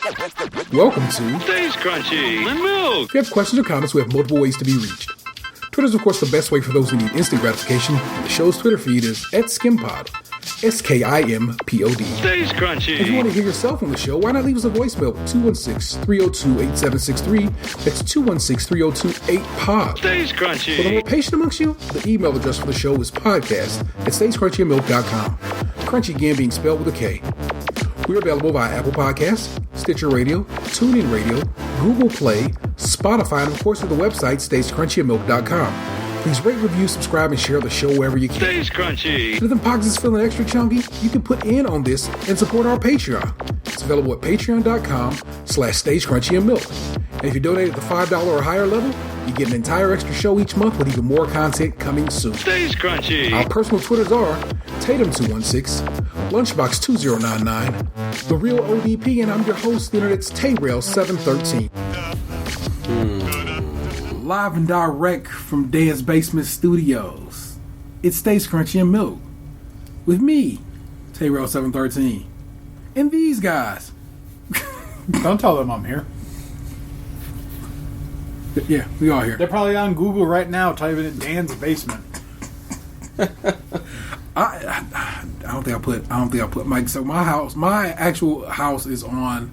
Welcome to Stays Crunchy and Milk. If you have questions or comments, we have multiple ways to be reached. Twitter is, of course, the best way for those who need instant gratification. The show's Twitter feed is @SkimPod. SKIMPOD. Stays Crunchy. If you want to hear yourself on the show, why not leave us a voicemail at 216-302-8763. That's 216-302-8POD. Stays Crunchy. For the more patient amongst you, the email address for the show is podcast@stayscrunchyandmilk.com. Crunchy again being spelled with a K. We're available via Apple Podcasts, Stitcher Radio, TuneIn Radio, Google Play, Spotify, and of course at the website stayscrunchyandmilk.com. Please rate, review, subscribe, and share the show wherever you can. Stays Crunchy. If the pockets is feeling extra chunky, you can put in on this and support our Patreon. It's available at patreon.com/stayscrunchyandmilk. And if you donate at the $5 or higher level, you get an entire extra show each month with even more content coming soon. Stays Crunchy. Our personal Twitters are Tatum216, Lunchbox2099, The Real ODP, and I'm your host, the Internet's Tayrail713. Live and direct from Daya's Basement Studios, it Stays Crunchy and Milk. With me, Tayrail713. And these guys. Don't tell them I'm here. Yeah, we are here. They're probably on Google right now typing in Dan's basement. I don't think I put Mike. So my actual house is on.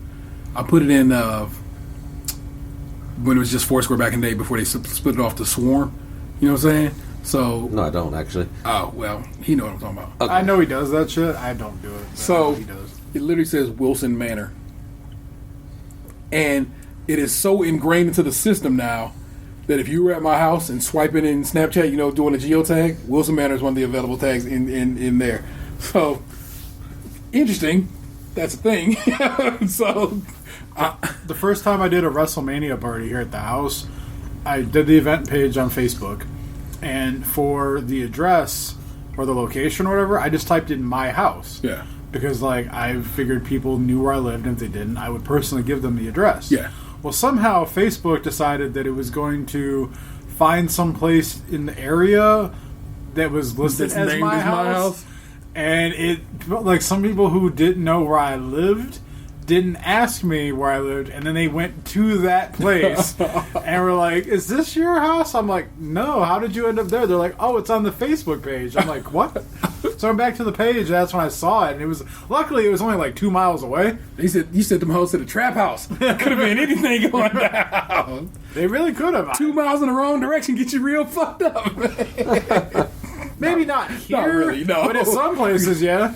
I put it in when it was just Foursquare back in the day before they split it off to Swarm. You know what I'm saying? So No, I don't actually. oh well, he know what I'm talking about. Okay. I know he does that shit. I don't do it. But So I know he does. it literally says Wilson Manor, and it is so ingrained into the system now that if you were at my house and swiping in Snapchat, doing a Geo-Tag, Wilson Manor is one of the available tags in there. So interesting. That's a thing. So The first time I did a WrestleMania party here at the house, I did the event page on Facebook, and for the address or the location or whatever, I just typed in my house. yeah, Because, I figured people knew where I lived, and if they didn't, I would personally give them the address. yeah. Well, somehow Facebook decided that it was going to find some place in the area that was listed That's as named my as my house. house? And some people who didn't know where I lived didn't ask me where I lived, and then they went to that place and were like, "Is this your house?" I'm like, "No, how did you end up there?" They're like, "Oh, it's on the Facebook page." I'm like, "What?" So I'm back to the page, and that's when I saw it, and luckily it was only 2 miles away. He said you sent them hoes to the trap house. Could have been anything going down. They really could have. 2 miles in the wrong direction get you real fucked up. Maybe not here, Not really, no. but in some places, yeah.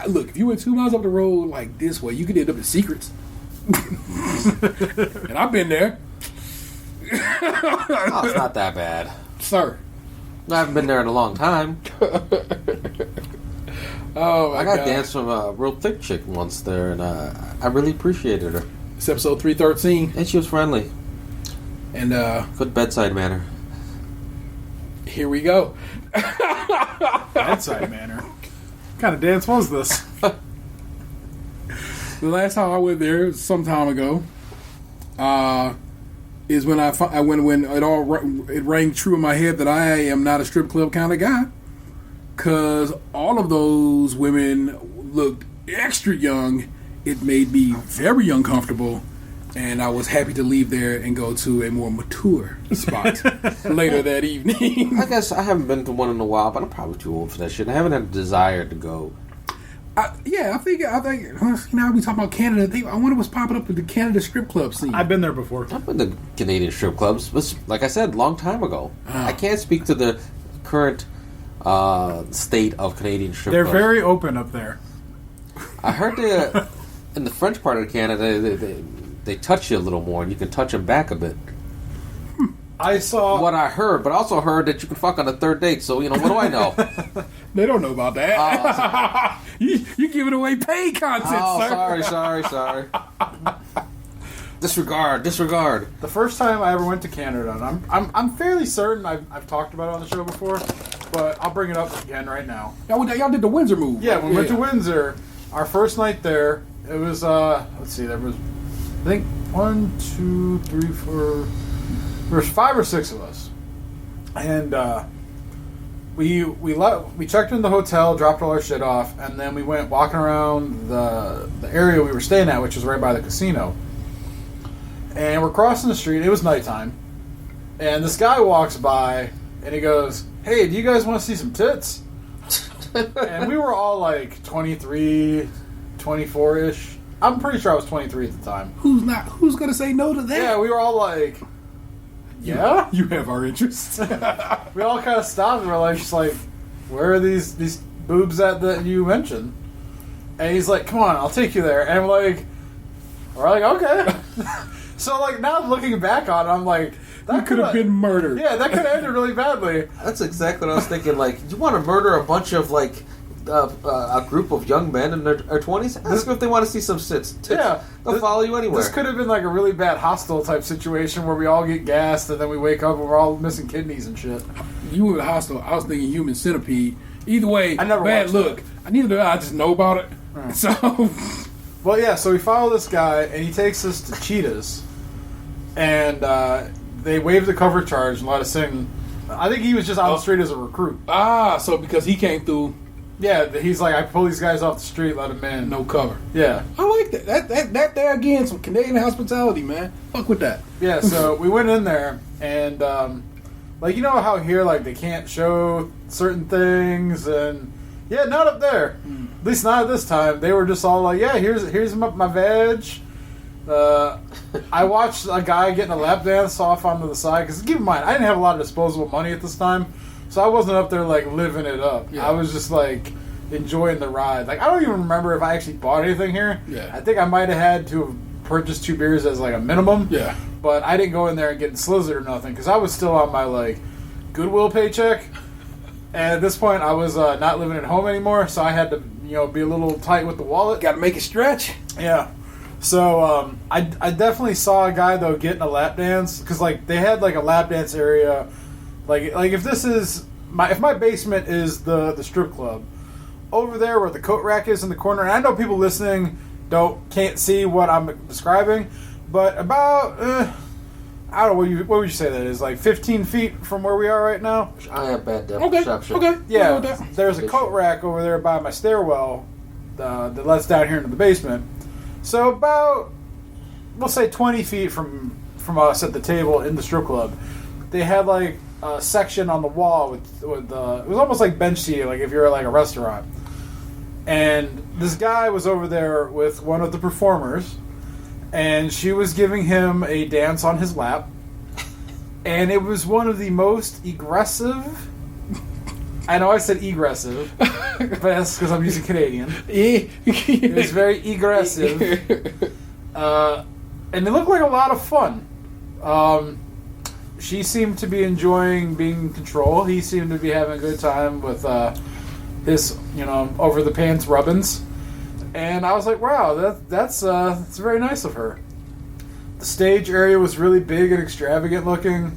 Look, if you went 2 miles up the road like this way, you could end up in Secrets. And I've been there. Oh, it's not that bad. Sir. I haven't been there in a long time. Oh, my I got God. danced from a real thick chick once there, and I really appreciated her. It's episode 313. And she was friendly. And Good bedside manner. here we go. Bedside manner. What kind of dance was this? The last time I went there, some time ago, is when when it rang true in my head that I am not a strip club kind of guy, because all of those women looked extra young. It made me very uncomfortable, and I was happy to leave there and go to a more mature spot later that evening. I guess I haven't been to one in a while, but I'm probably too old for that shit. I haven't had a desire to go. I think we talking about Canada. I wonder what's popping up with the Canada strip club scene. I've been there before. I've been to Canadian strip clubs, but like I said, a long time ago. I can't speak to the current state of Canadian strip They're clubs. very open up there. I heard in the French part of Canada, they touch you a little more, and you can touch them back a bit. I saw... What I heard, but also heard that you can fuck on the third date, so, what do I know? They don't know about that. You giving away paid content, sir. Sorry. Disregard. The first time I ever went to Canada, and I'm fairly certain I've talked about it on the show before, but I'll bring it up again right now. Y'all did the Windsor move. Yeah, right? we went to Windsor. Our first night there, it was, let's see, there was, I think, 1, 2, 3, 4, there was 5 or 6 of us. And we checked in the hotel, dropped all our shit off, and then we went walking around the area we were staying at, which was right by the casino. And we're crossing the street. It was nighttime, and this guy walks by, and he goes, "Hey, do you guys want to see some tits?" And we were all like 23, 24-ish. I'm pretty sure I was 23 at the time. Who's gonna say no to that? Yeah, we were all like, yeah. You have our interest. We all kind of stopped and we're like, just like, where are these boobs at that you mentioned? And he's like, come on, I'll take you there. And we're like, okay. So like now looking back on it, I'm like, that could have been murder. Yeah, that could have ended really badly. That's exactly what I was thinking. Like, you want to murder a bunch of like a group of young men in their 20s? Ask them if they want to see some tits. Yeah, they'll follow you anywhere. This could have been like a really bad hostel type situation where we all get gassed and then we wake up and we're all missing kidneys and shit. You were hostile. I was thinking Human Centipede. Either way, I never bad look. That. I just know about it. Right. So, well, yeah. So we follow this guy and he takes us to Cheetah's, and they waived the cover charge and let us in. I think he was just on the street as a recruit. So because he came through. Yeah, he's like, I pull these guys off the street, let them in. No cover. Yeah. I like that. That there again, some Canadian hospitality, man. Fuck with that. Yeah, so we went in there, and, like, you know how here, like, they can't show certain things, and, yeah, not up there. At least not at this time. They were just all like, yeah, here's my veg. I watched a guy getting a lap dance off onto the side, because keep in mind, I didn't have a lot of disposable money at this time. So I wasn't up there, like, living it up. Yeah. I was just, like, enjoying the ride. Like, I don't even remember if I actually bought anything here. Yeah. I think I might have had to have purchased 2 beers as, like, a minimum. Yeah. But I didn't go in there and get slizzard or nothing, because I was still on my, like, Goodwill paycheck. And at this point, I was not living at home anymore, so I had to, be a little tight with the wallet. Got to make it stretch. Yeah. So I definitely saw a guy, though, getting a lap dance, because, like, they had, like, a lap dance area. Like if this is if my basement is the strip club, over there where the coat rack is in the corner, and I know people listening can't see what I'm describing, but about I don't know what would you say that is, like 15 feet from where we are right now. I have bad depth Okay. perception. Okay. Yeah, there's a coat rack over there by my stairwell that lets down here into the basement. So about, we'll say 20 feet from us at the table in the strip club, they had like a section on the wall with it was almost like bench seating, like if you're at like a restaurant. And this guy was over there with one of the performers, and she was giving him a dance on his lap, and it was one of the most aggressive. I know I said aggressive, but that's because I'm using Canadian. It was very aggressive, and it looked like a lot of fun. She seemed to be enjoying being in control. He seemed to be having a good time with his, over the pants rubbings. And I was like, wow, that's very nice of her. The stage area was really big and extravagant looking.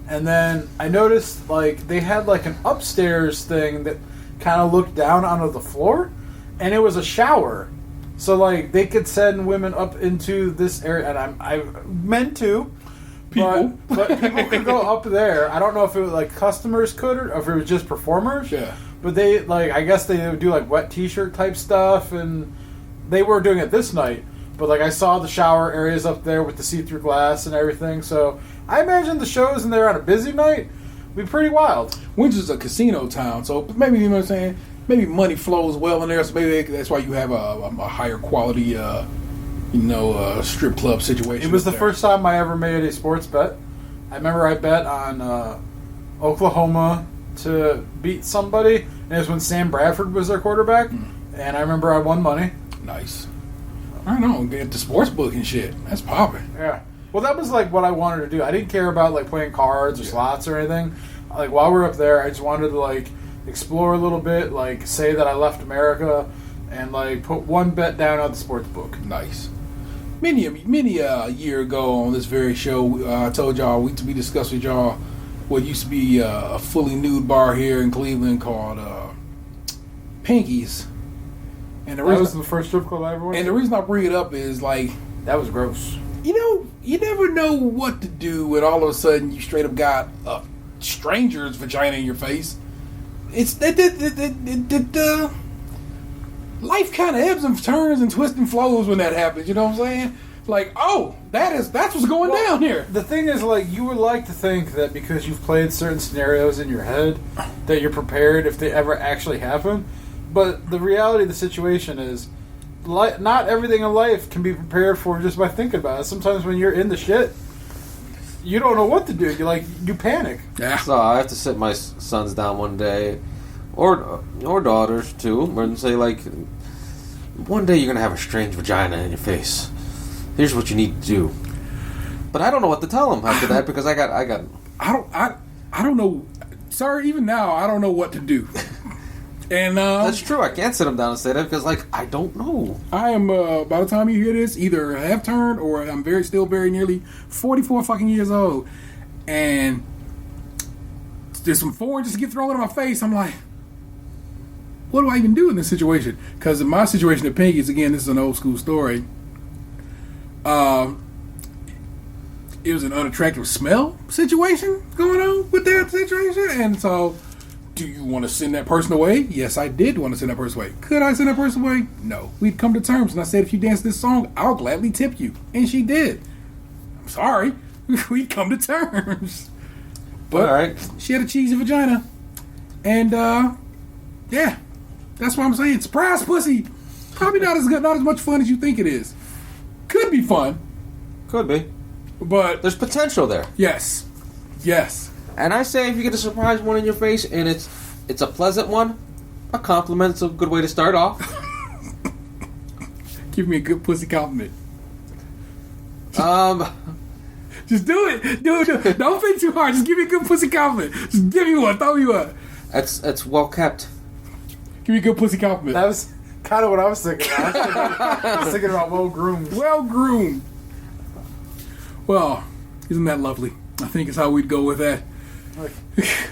And then I noticed, like, they had, like, an upstairs thing that kind of looked down onto the floor. And it was a shower. So, like, they could send women up into this area. And I meant to. But people could go up there. I don't know if it was, like, customers could or if it was just performers. Yeah. But they, like, I guess they would do, like, wet t-shirt type stuff. And they were doing it this night. But, like, I saw the shower areas up there with the see-through glass and everything. So I imagine the shows in there on a busy night would be pretty wild. Winter's a casino town, so maybe, you know what I'm saying, maybe money flows well in there, so maybe that's why you have a higher quality, strip club situation. It was the first time I ever made a sports bet. I remember I bet on Oklahoma to beat somebody, and it was when Sam Bradford was their quarterback, and I remember I won money. Nice. I don't know, get the sports book and shit. That's popping. Yeah. Well, that was like what I wanted to do. I didn't care about like playing cards or slots or anything. Like while we're up there, I just wanted to like explore a little bit, like say that I left America, and like put one bet down on the sports book. Nice. Many a year ago on this very show, I told y'all we discussed with y'all what used to be a fully nude bar here in Cleveland called Pinky's. And that was the first strip club I ever went to. And the reason I bring it up is like, that was gross. You never know what to do when all of a sudden you straight up got a stranger's vagina in your face. life kind of ebbs and turns and twists and flows when that happens. You know what I'm saying? Like, oh, that's what's going down here. The thing is, like, you would like to think that because you've played certain scenarios in your head, that you're prepared if they ever actually happen. But the reality of the situation is, not everything in life can be prepared for just by thinking about it. Sometimes when you're in the shit, you don't know what to do. You panic. Yeah. So I have to sit my sons down one day, or daughters too, and say, like, one day you're gonna have a strange vagina in your face. Here's what you need to do. But I don't know what to tell them after that because I don't know. Sorry, even now I don't know what to do. And that's true. I can't sit them down and say that because, like, I don't know. I am by the time you hear this, either half turned or I'm still very nearly 44 fucking years old, and there's some foreign just get thrown in my face. I'm like, what do I even do in this situation? Because in my situation at Pinky's, again, this is an old school story. It was an unattractive smell situation going on with that situation, and so, do you want to send that person away? Yes, I did want to send that person away. Could I send that person away? No. We'd come to terms, and I said, if you dance this song, I'll gladly tip you, and she did. I'm sorry, we'd come to terms, but all right. She had a cheesy vagina, and yeah, that's what I'm saying. Surprise pussy, probably not as good, not as much fun as you think it is. Could be fun. Could be. But there's potential there. Yes. And I say if you get a surprise one in your face and it's a pleasant one, a compliment's a good way to start off. Give me a good pussy compliment. Just do it. Do it. Don't think too hard. Just give me a good pussy compliment. Just give me one. Throw me one. That's well kept. Give me a good pussy compliment. That was kind of what I was thinking. I was thinking about well groomed. Well groomed. Well, isn't that lovely? I think it's how we'd go with that. Like,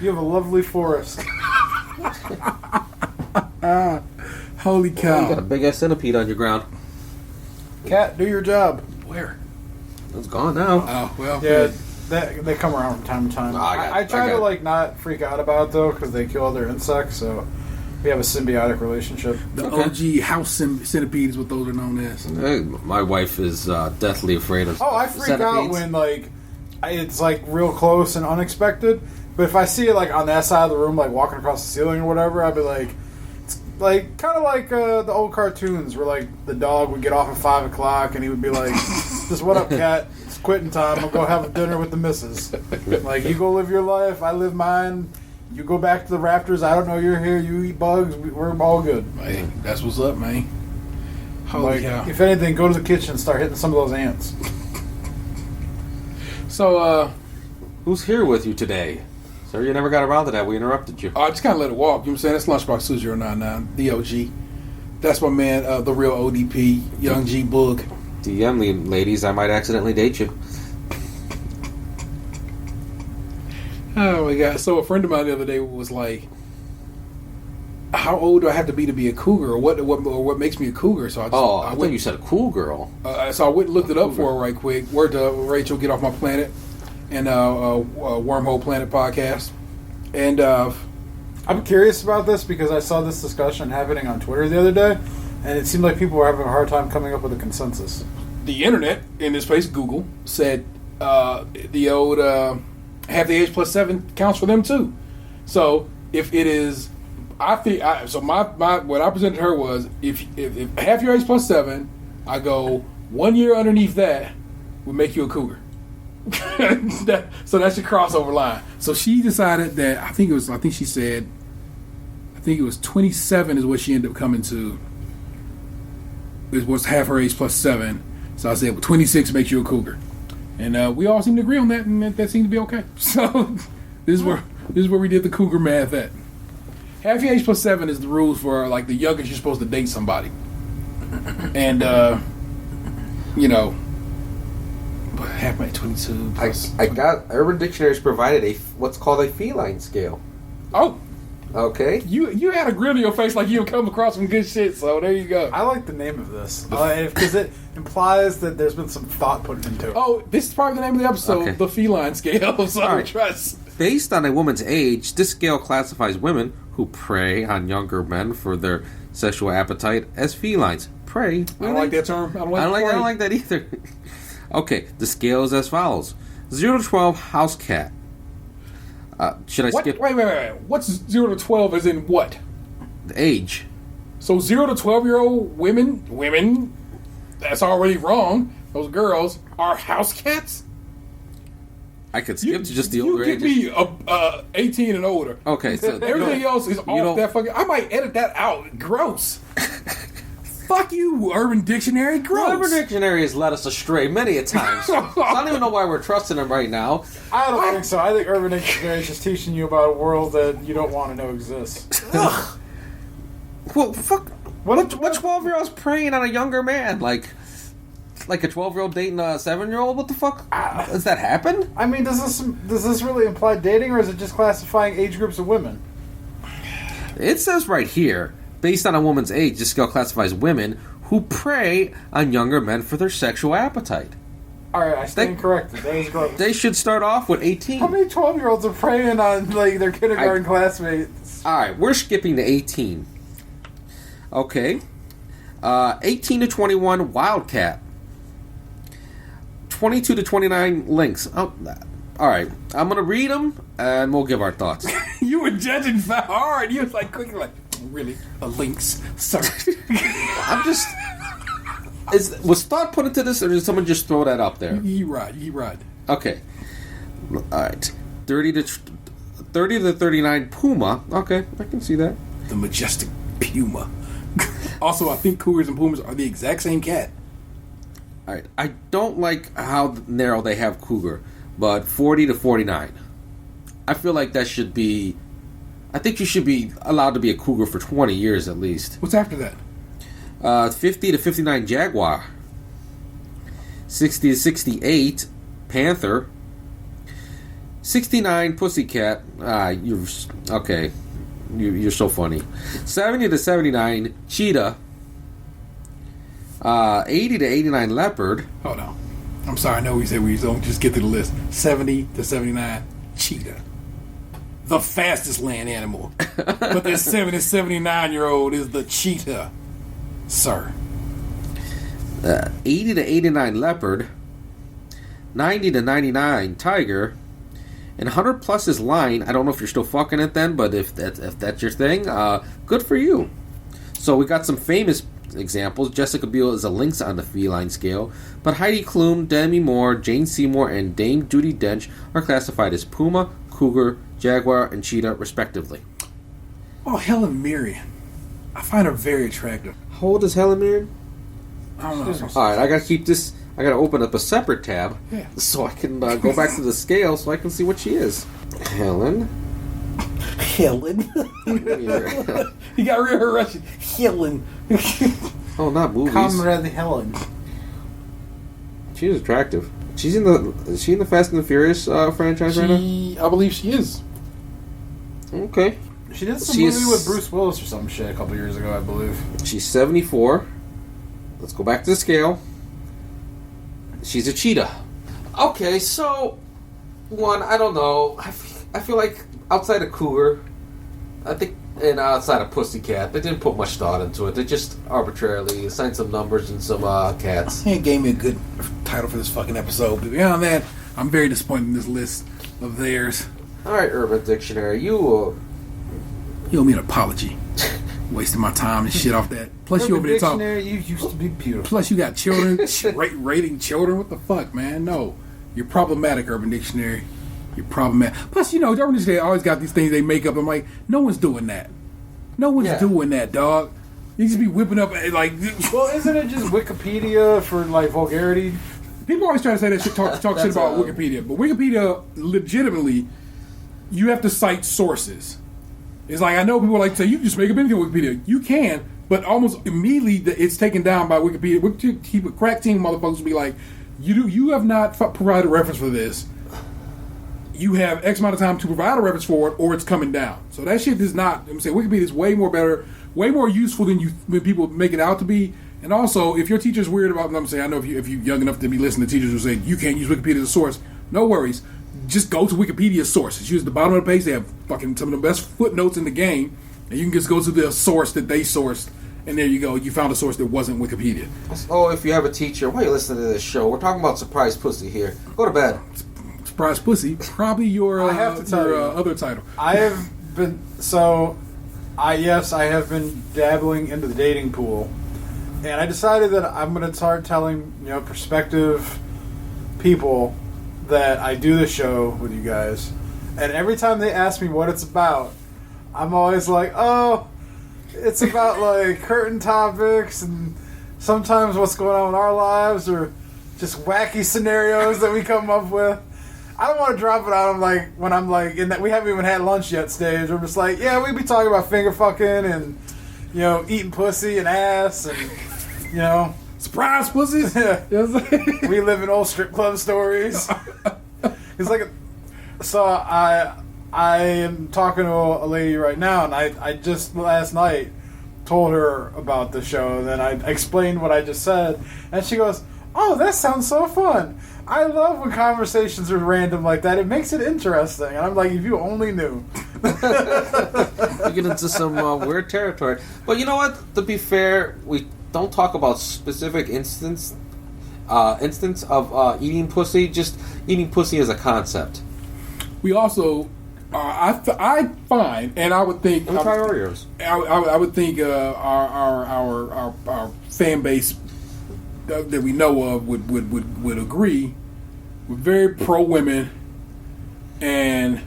you have a lovely forest. Holy cow. You got a big ass centipede on your ground. Cat, do your job. Where? It's gone now. Oh, well. Yeah, they come around from time to time. I try to, like, not freak out about it, though, because they kill other insects, so we have a symbiotic relationship. The OG house centipede is what those are known as. Hey, my wife is deathly afraid of I freak centipedes. out when, like, it's, like, real close and unexpected. But if I see it, like, on that side of the room, like, walking across the ceiling or whatever, I'd be like... It's, like, kind of like the old cartoons where, like, the dog would get off at 5 o'clock and he would be like, just, what up, cat? It's quitting time. I'll go have dinner with the missus. Like, you go live your life. I live mine. You go back to the Raptors. I don't know you're here. You eat bugs. We're all good. Hey, that's what's up, man. Holy cow. If anything, go to the kitchen and start hitting some of those ants. So, who's here with you today? Sir, you never got around to that. We interrupted you. I just kind of let it walk. You know what I'm saying? That's Lunchbox 2099, the OG. That's my man, the real ODP, Young G Boog. DM me, ladies. I might accidentally date you. Oh my god! So a friend of mine the other day was like, "How old do I have to be a cougar, or what makes me a cougar?" So I thought you said a cool girl. So I went and looked it up for her right quick. Word to Rachel, Get Off My Planet, and Wormhole Planet podcast. And I'm curious about this because I saw this discussion happening on Twitter the other day, and it seemed like people were having a hard time coming up with a consensus. The internet, in this case Google, said the old half the age plus 7 counts for them too. So if it is, I think my what I presented to her was if half your age plus 7, I go 1 year underneath that would make you a cougar. So that's your crossover line. So she decided that I think she said 27 is what she ended up coming to. It was half her age plus 7. So I said, well, 26 makes you a cougar. And we all seem to agree on that, and that seemed to be okay. So this is where we did the cougar math at. Half your age plus 7 is the rules for, like, the youngest you're supposed to date somebody. And but half my 22 plus. I got Urban Dictionary's provided what's called a feline scale. Oh, okay. You had a grin on your face like you come across some good shit. So there you go. I like the name of this because it implies that there's been some thought put into it. Oh, this is probably the name of the episode, Okay. The Feline Scale. Sorry, All right. trust. Based on a woman's age, this scale classifies women who prey on younger men for their sexual appetite as felines. Prey? I don't like that term. I don't like that either. Okay, the scale is as follows: 0 to 12, house cat. Should I skip? Wait. What's 0 to 12 as in what? The age. So 0 to 12-year-old women, that's already wrong. Those girls are house cats? I could skip to just the older age. You ages. give me 18 and older. Okay, so everything else is off that fucking... I might edit that out. Gross. Fuck you, Urban Dictionary. Gross. Urban Dictionary has led us astray many a time. So I don't even know why we're trusting him right now. I don't think so. I think Urban Dictionary is just teaching you about a world that you don't want to know exists. Well, fuck. What 12-year-old's preying on a younger man? Like a 12-year-old dating a 7-year-old? What the fuck? Does that happen? I mean, does this really imply dating, or is it just classifying age groups of women? It says right here, based on a woman's age, this scale classifies women who prey on younger men for their sexual appetite. Alright, I stand corrected. That is gross. They should start off with 18. How many 12-year-olds are preying on their kindergarten classmates? Alright, we're skipping to 18. Okay. 18 to 21, wildcat. 22 to 29, lynx. Oh, alright, I'm going to read them, and we'll give our thoughts. You were judging hard. You was like, quickly, like, really? A lynx? Sorry. I'm just... Was thought put into this, or did someone just throw that up there? You right. Okay. Alright. 30 to 39, puma. Okay, I can see that. The majestic puma. Also, I think cougars and pumas are the exact same cat. Alright, I don't like how narrow they have cougar, but 40 to 49. I feel like that should be... I think you should be allowed to be a cougar for 20 years at least. What's after that? 50 to 59, jaguar. 60 to 68, panther. 69, pussycat. You're... Okay. You're so funny. 70 to 79, cheetah. 80 to 89, leopard. Hold on. I'm sorry, I know we said we don't just get to the list. 70 to 79, cheetah. The fastest land animal. But that 70 to 79-year-old is the cheetah. Sir. 80 to 89, leopard. 90 to 99, tiger. And 100 plus is lion. I don't know if you're still fucking it then, but if that's your thing, good for you. So we got some famous examples. Jessica Biel is a lynx on the feline scale, but Heidi Klum, Demi Moore, Jane Seymour, and Dame Judi Dench are classified as puma, cougar, jaguar, and cheetah, respectively. Oh, Helen Mirren. I find her very attractive. How old is Helen Mirren? I don't know. Alright, I gotta keep this... I gotta open up a separate tab so I can go back to the scale so I can see what she is. Helen. You got real Russian. Helen. Oh, not movies. Comrade Helen. She's attractive. Is she in the Fast and the Furious franchise right now? I believe she is. Okay. She did some movie with Bruce Willis or some shit a couple years ago, I believe. She's 74. Let's go back to the scale. She's a cheetah. Okay, so... One, I don't know. I feel like outside of cougar, I think, and outside of pussycat, they didn't put much thought into it. They just arbitrarily assigned some numbers and some cats. It gave me a good title for this fucking episode. But beyond that, I'm very disappointed in this list of theirs. Alright, Urban Dictionary, you owe me an apology. Wasting my time and shit off that. Plus, Urban you over there talking. You used to be beautiful. Plus, you got children rating children. What the fuck, man? No, you're problematic, Urban Dictionary. You're problematic. Plus, Urban Dictionary always got these things they make up. I'm like, no one's doing that. No one's doing that, dog. You just be whipping up like. Well, isn't it just Wikipedia for like vulgarity? People always try to say that shit, talk shit about Wikipedia, but Wikipedia legitimately, you have to cite sources. It's like, I know people like to say, you can just make up anything with Wikipedia. You can, but almost immediately it's taken down by Wikipedia. Keep a crack team motherfuckers will be like, you have not provided a reference for this. You have X amount of time to provide a reference for it, or it's coming down. So that shit is not, I'm saying Wikipedia is way more better, way more useful than people make it out to be. And also, if your teacher's weird about, I'm saying, I know if you're young enough to be listening to teachers who say, you can't use Wikipedia as a source, No worries. Just go to Wikipedia's sources. Use the bottom of the page. They have fucking some of the best footnotes in the game. And you can just go to the source that they sourced. And there you go. You found a source that wasn't Wikipedia. Oh, if you have a teacher, why are you listening to this show? We're talking about surprise pussy here. Go to bed. Surprise pussy. Probably your, I have to tell you, other title. I have been... So, I have been dabbling into the dating pool. And I decided that I'm going to start telling, prospective people that I do the show with you guys. And every time they ask me what it's about, I'm always like, oh, it's about like curtain topics and sometimes what's going on in our lives or just wacky scenarios that we come up with. I don't want to drop it on them like when I'm like in that we haven't even had lunch yet stage. I'm just like, yeah, we be talking about finger fucking and eating pussy and ass and surprise pussies. Yeah. We live in old strip club stories. It's like so I am talking to a lady right now, and I just last night told her about the show, and then I explained what I just said, and she goes, oh, that sounds so fun. I love when conversations are random like that. It makes it interesting. And I'm like, if you only knew. You get into some weird territory. But you know what? To be fair, we don't talk about specific instance of eating pussy, just eating pussy as a concept. We also... I find, and I would think, Let me try Oreos. I would think our fan base that we know of would agree. We're very pro women, and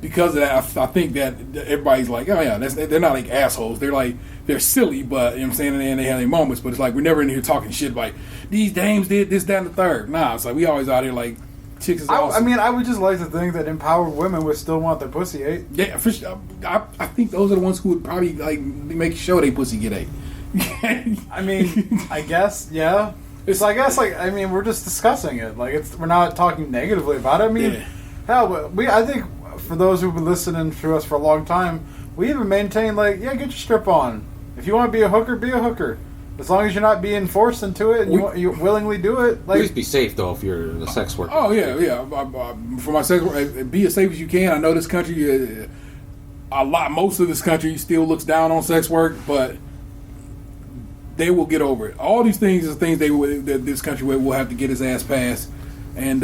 because of that, I think that everybody's like, oh yeah, they're not like assholes. They're silly, but you know what I'm saying, and they have their moments. But it's like we're never in here talking shit like these dames did this, that, and the third. Nah, it's like we always out here like. Chicks is awesome. I mean, I would just like to think that empowered women would still want their pussy ate. Yeah, for sure. I think those are the ones who would probably like make sure they pussy get ate. I mean, I guess, yeah. So I guess, we're just discussing it. We're not talking negatively about it. I mean, hell, I think for those who've been listening to us for a long time, we even maintain, get your strip on. If you want to be a hooker, be a hooker. As long as you're not being forced into it and you willingly do it. Please be safe, though, if you're a sex worker. Oh, yeah. For my sex work, be as safe as you can. I know this country, most of this country still looks down on sex work, but they will get over it. All these things are things that this country will have to get his ass past, and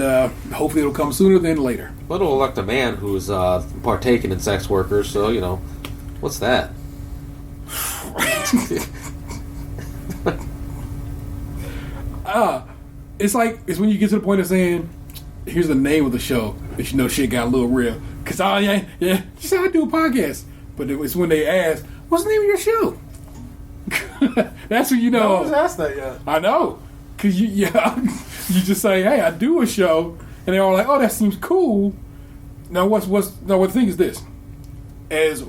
hopefully it'll come sooner than later. But it'll elect a man who's partaking in sex workers, so, what's that? It's when you get to the point of saying, here's the name of the show, that you know shit got a little real. Because she said I do a podcast. But it's when they ask, what's the name of your show? That's when you know. No one's asked that yet. I know. Because you just say, hey, I do a show. And they're all like, oh, that seems cool. Now, what the thing is this. As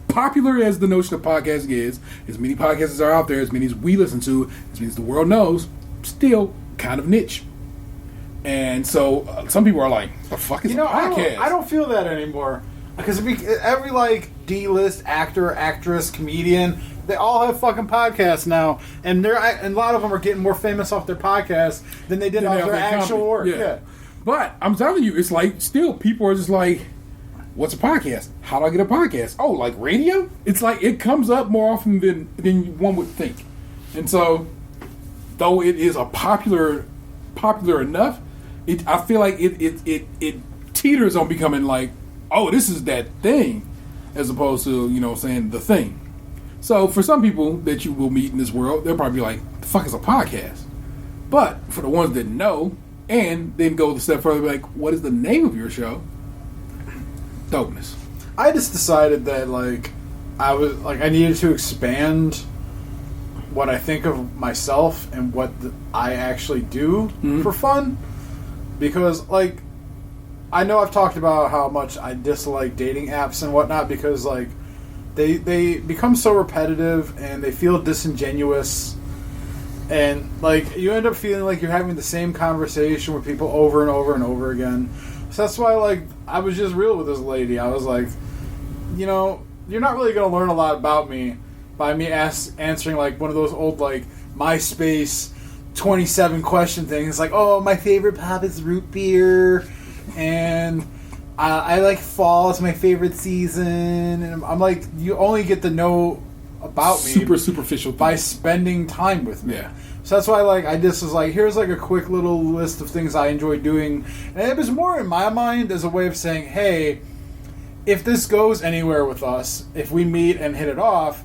popular as the notion of podcasting is, as many podcasts are out there, as many as we listen to, as many as the world knows, still kind of niche. And so some people are like, the fuck is a podcast? I don't feel that anymore. Because every D-list actor, actress, comedian, they all have fucking podcasts now. And a lot of them are getting more famous off their podcasts than they did off their actual work. Yeah. But I'm telling you, it's like still people are just like, what's a podcast? How do I get a podcast? Oh, like radio? It's like it comes up more often than one would think. And so, though it is a popular enough, I feel like it teeters on becoming like, oh, this is that thing, as opposed to saying the thing. So for some people that you will meet in this world, they'll probably be like, the fuck is a podcast? But for the ones that know and then go a step further, be like, what is the name of your show? Dopeness. I just decided that I needed to expand what I think of myself and what I actually do for fun, because I know I've talked about how much I dislike dating apps and whatnot because they become so repetitive and they feel disingenuous, and you end up feeling like you're having the same conversation with people over and over and over again. So that's why, I was just real with this lady. I was like, you're not really going to learn a lot about me by me answering, one of those old, MySpace 27 question thing. It's like, oh, my favorite pop is root beer, and I like fall is my favorite season. And I'm like, you only get to know about me super superficial by spending time with me. Yeah. So that's why, like, I just was like, here's like a quick little list of things I enjoy doing, and it was more in my mind as a way of saying, hey, if this goes anywhere with us, if we meet and hit it off,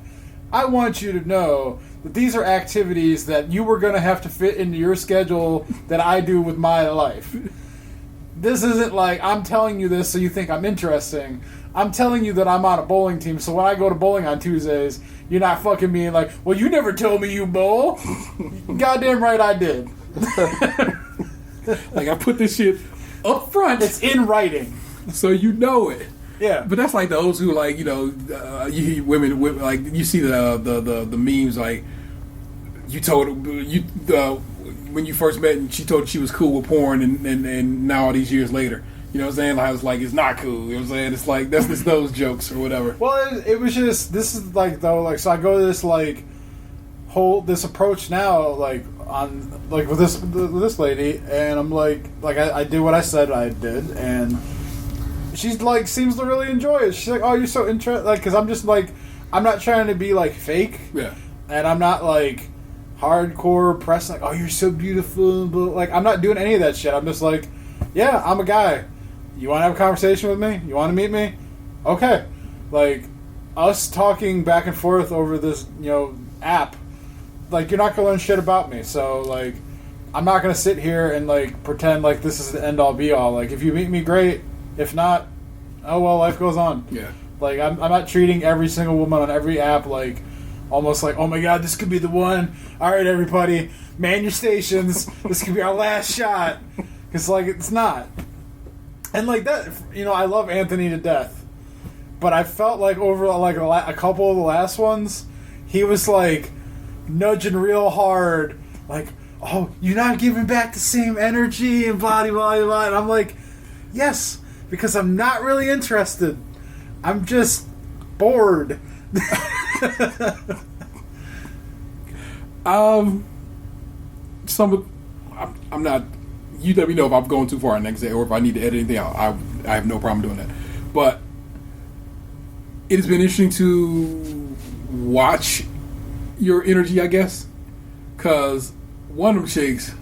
I want you to know that these are activities that you were going to have to fit into your schedule that I do with my life. This isn't like I'm telling you this so you think I'm interesting. I'm telling you that I'm on a bowling team, so when I go to bowling on Tuesdays, you're not fucking being like, well, you never told me you bowl. Goddamn right I did. Like, I put this shit up front. It's in writing. So you know it. Yeah. But that's like those who, like, you know, you hear women, like, you see the memes, like, you told you when you first met and she told you she was cool with porn, and now all these years later, you know what I'm saying? Like, I was like, it's not cool. You know what I'm saying? It's like, that's just those jokes or whatever. Well, it was just, this is like, though, like, so I go to this, like, this approach now, like, on, like, with this lady, and I'm like I did what I said I did, and she's like, seems to really enjoy it. She's like, oh, you're so interested, like, because I'm just like, I'm not trying to be like fake, Yeah. and I'm not like hardcore pressing, like, oh, you're so beautiful, but like, I'm not doing any of that shit. I'm just like, yeah, I'm a guy. You want to have a conversation with me? You want to meet me? Okay. Like, us talking back and forth over this, you know, app, like, you're not gonna learn shit about me. So, like, I'm not gonna sit here and like pretend like this is the end all be all. Like, if you meet me, great. If not, oh well, life goes on. Yeah. Like, I'm not treating every single woman on every app like almost like, oh my god, this could be the one. All right, everybody, man your stations. This could be our last shot. Because, like, it's not. And like that, you know, I love Anthony to death, but I felt like over like a couple of the last ones, he was like nudging real hard, like, oh, you're not giving back the same energy and blah blah blah. And I'm like, yes, because I'm not really interested. I'm just bored. I'm not. You let me know if I'm going too far next day or if I need to edit anything out. I have no problem doing that. But it has been interesting to watch your energy, I guess, because one of them chicks,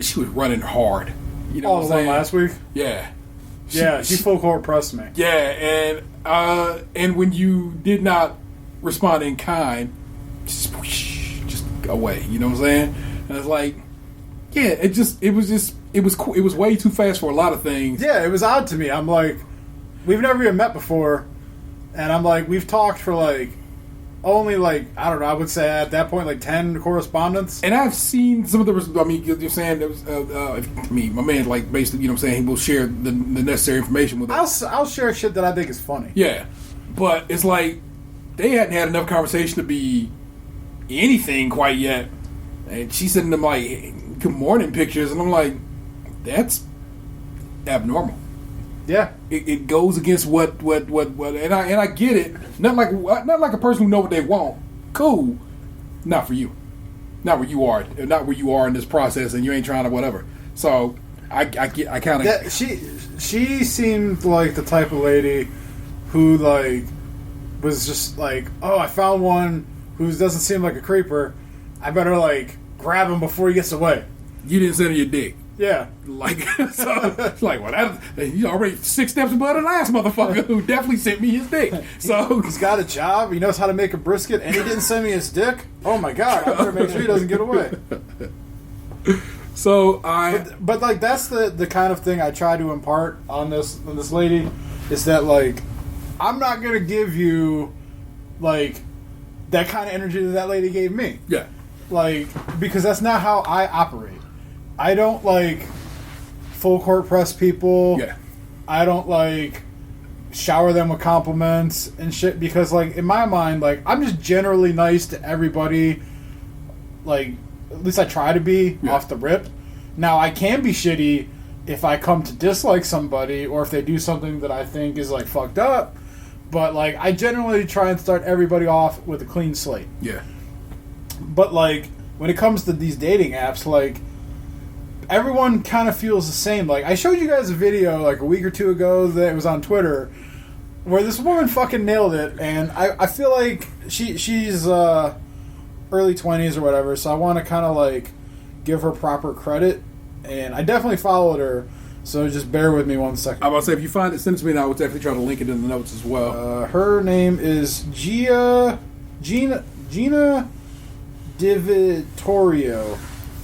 she was running hard. You know what I'm the one saying? last week? Yeah. She full court pressed me. Yeah, and when you did not respond in kind, just away. You know what I'm saying? And it's like, yeah, it was way too fast for a lot of things. Yeah, it was odd to me. I'm like, we've never even met before, and I'm like, we've talked for like only like, I don't know, I would say at that point like 10 correspondence. And I've seen some of the. I mean, you're saying there was. My man, like, basically, you know what I'm saying, he will share the necessary information with us. I'll share shit that I think is funny. Yeah, but it's like they hadn't had enough conversation to be anything quite yet, and she's sending them like good morning pictures, and I'm like, that's abnormal. Yeah, it goes against what, and I get it. Not like a person who know what they want. Cool, not for you, not where you are in this process, and you ain't trying to whatever. So I kind of she seemed like the type of lady who like was just like, oh, I found one who doesn't seem like a creeper. I better like grab him before he gets away. You didn't send her your dick. Yeah. Like, so, like, well, you already 6 steps above the last motherfucker who definitely sent me his dick. So he's got a job. He knows how to make a brisket, and he didn't send me his dick. Oh my god! I better make sure he doesn't get away. So but like that's the kind of thing I try to impart on this lady is that like I'm not gonna give you like that kind of energy that lady gave me. Yeah. Like, because that's not how I operate. I don't like full court press people. Yeah. I don't like shower them with compliments and shit because like in my mind like I'm just generally nice to everybody. Like at least I try to be off the rip. Now I can be shitty if I come to dislike somebody or if they do something that I think is like fucked up. But like I generally try and start everybody off with a clean slate. Yeah. But like when it comes to these dating apps, like, everyone kind of feels the same. Like, I showed you guys a video, like, a week or two ago that was on Twitter where this woman fucking nailed it, and I feel like she's early 20s or whatever, so I want to kind of, like, give her proper credit, and I definitely followed her, so just bear with me 1 second. I'm about to say, if you find it, send it to me, and I will definitely try to link it in the notes as well. Her name is Gina Divitorio.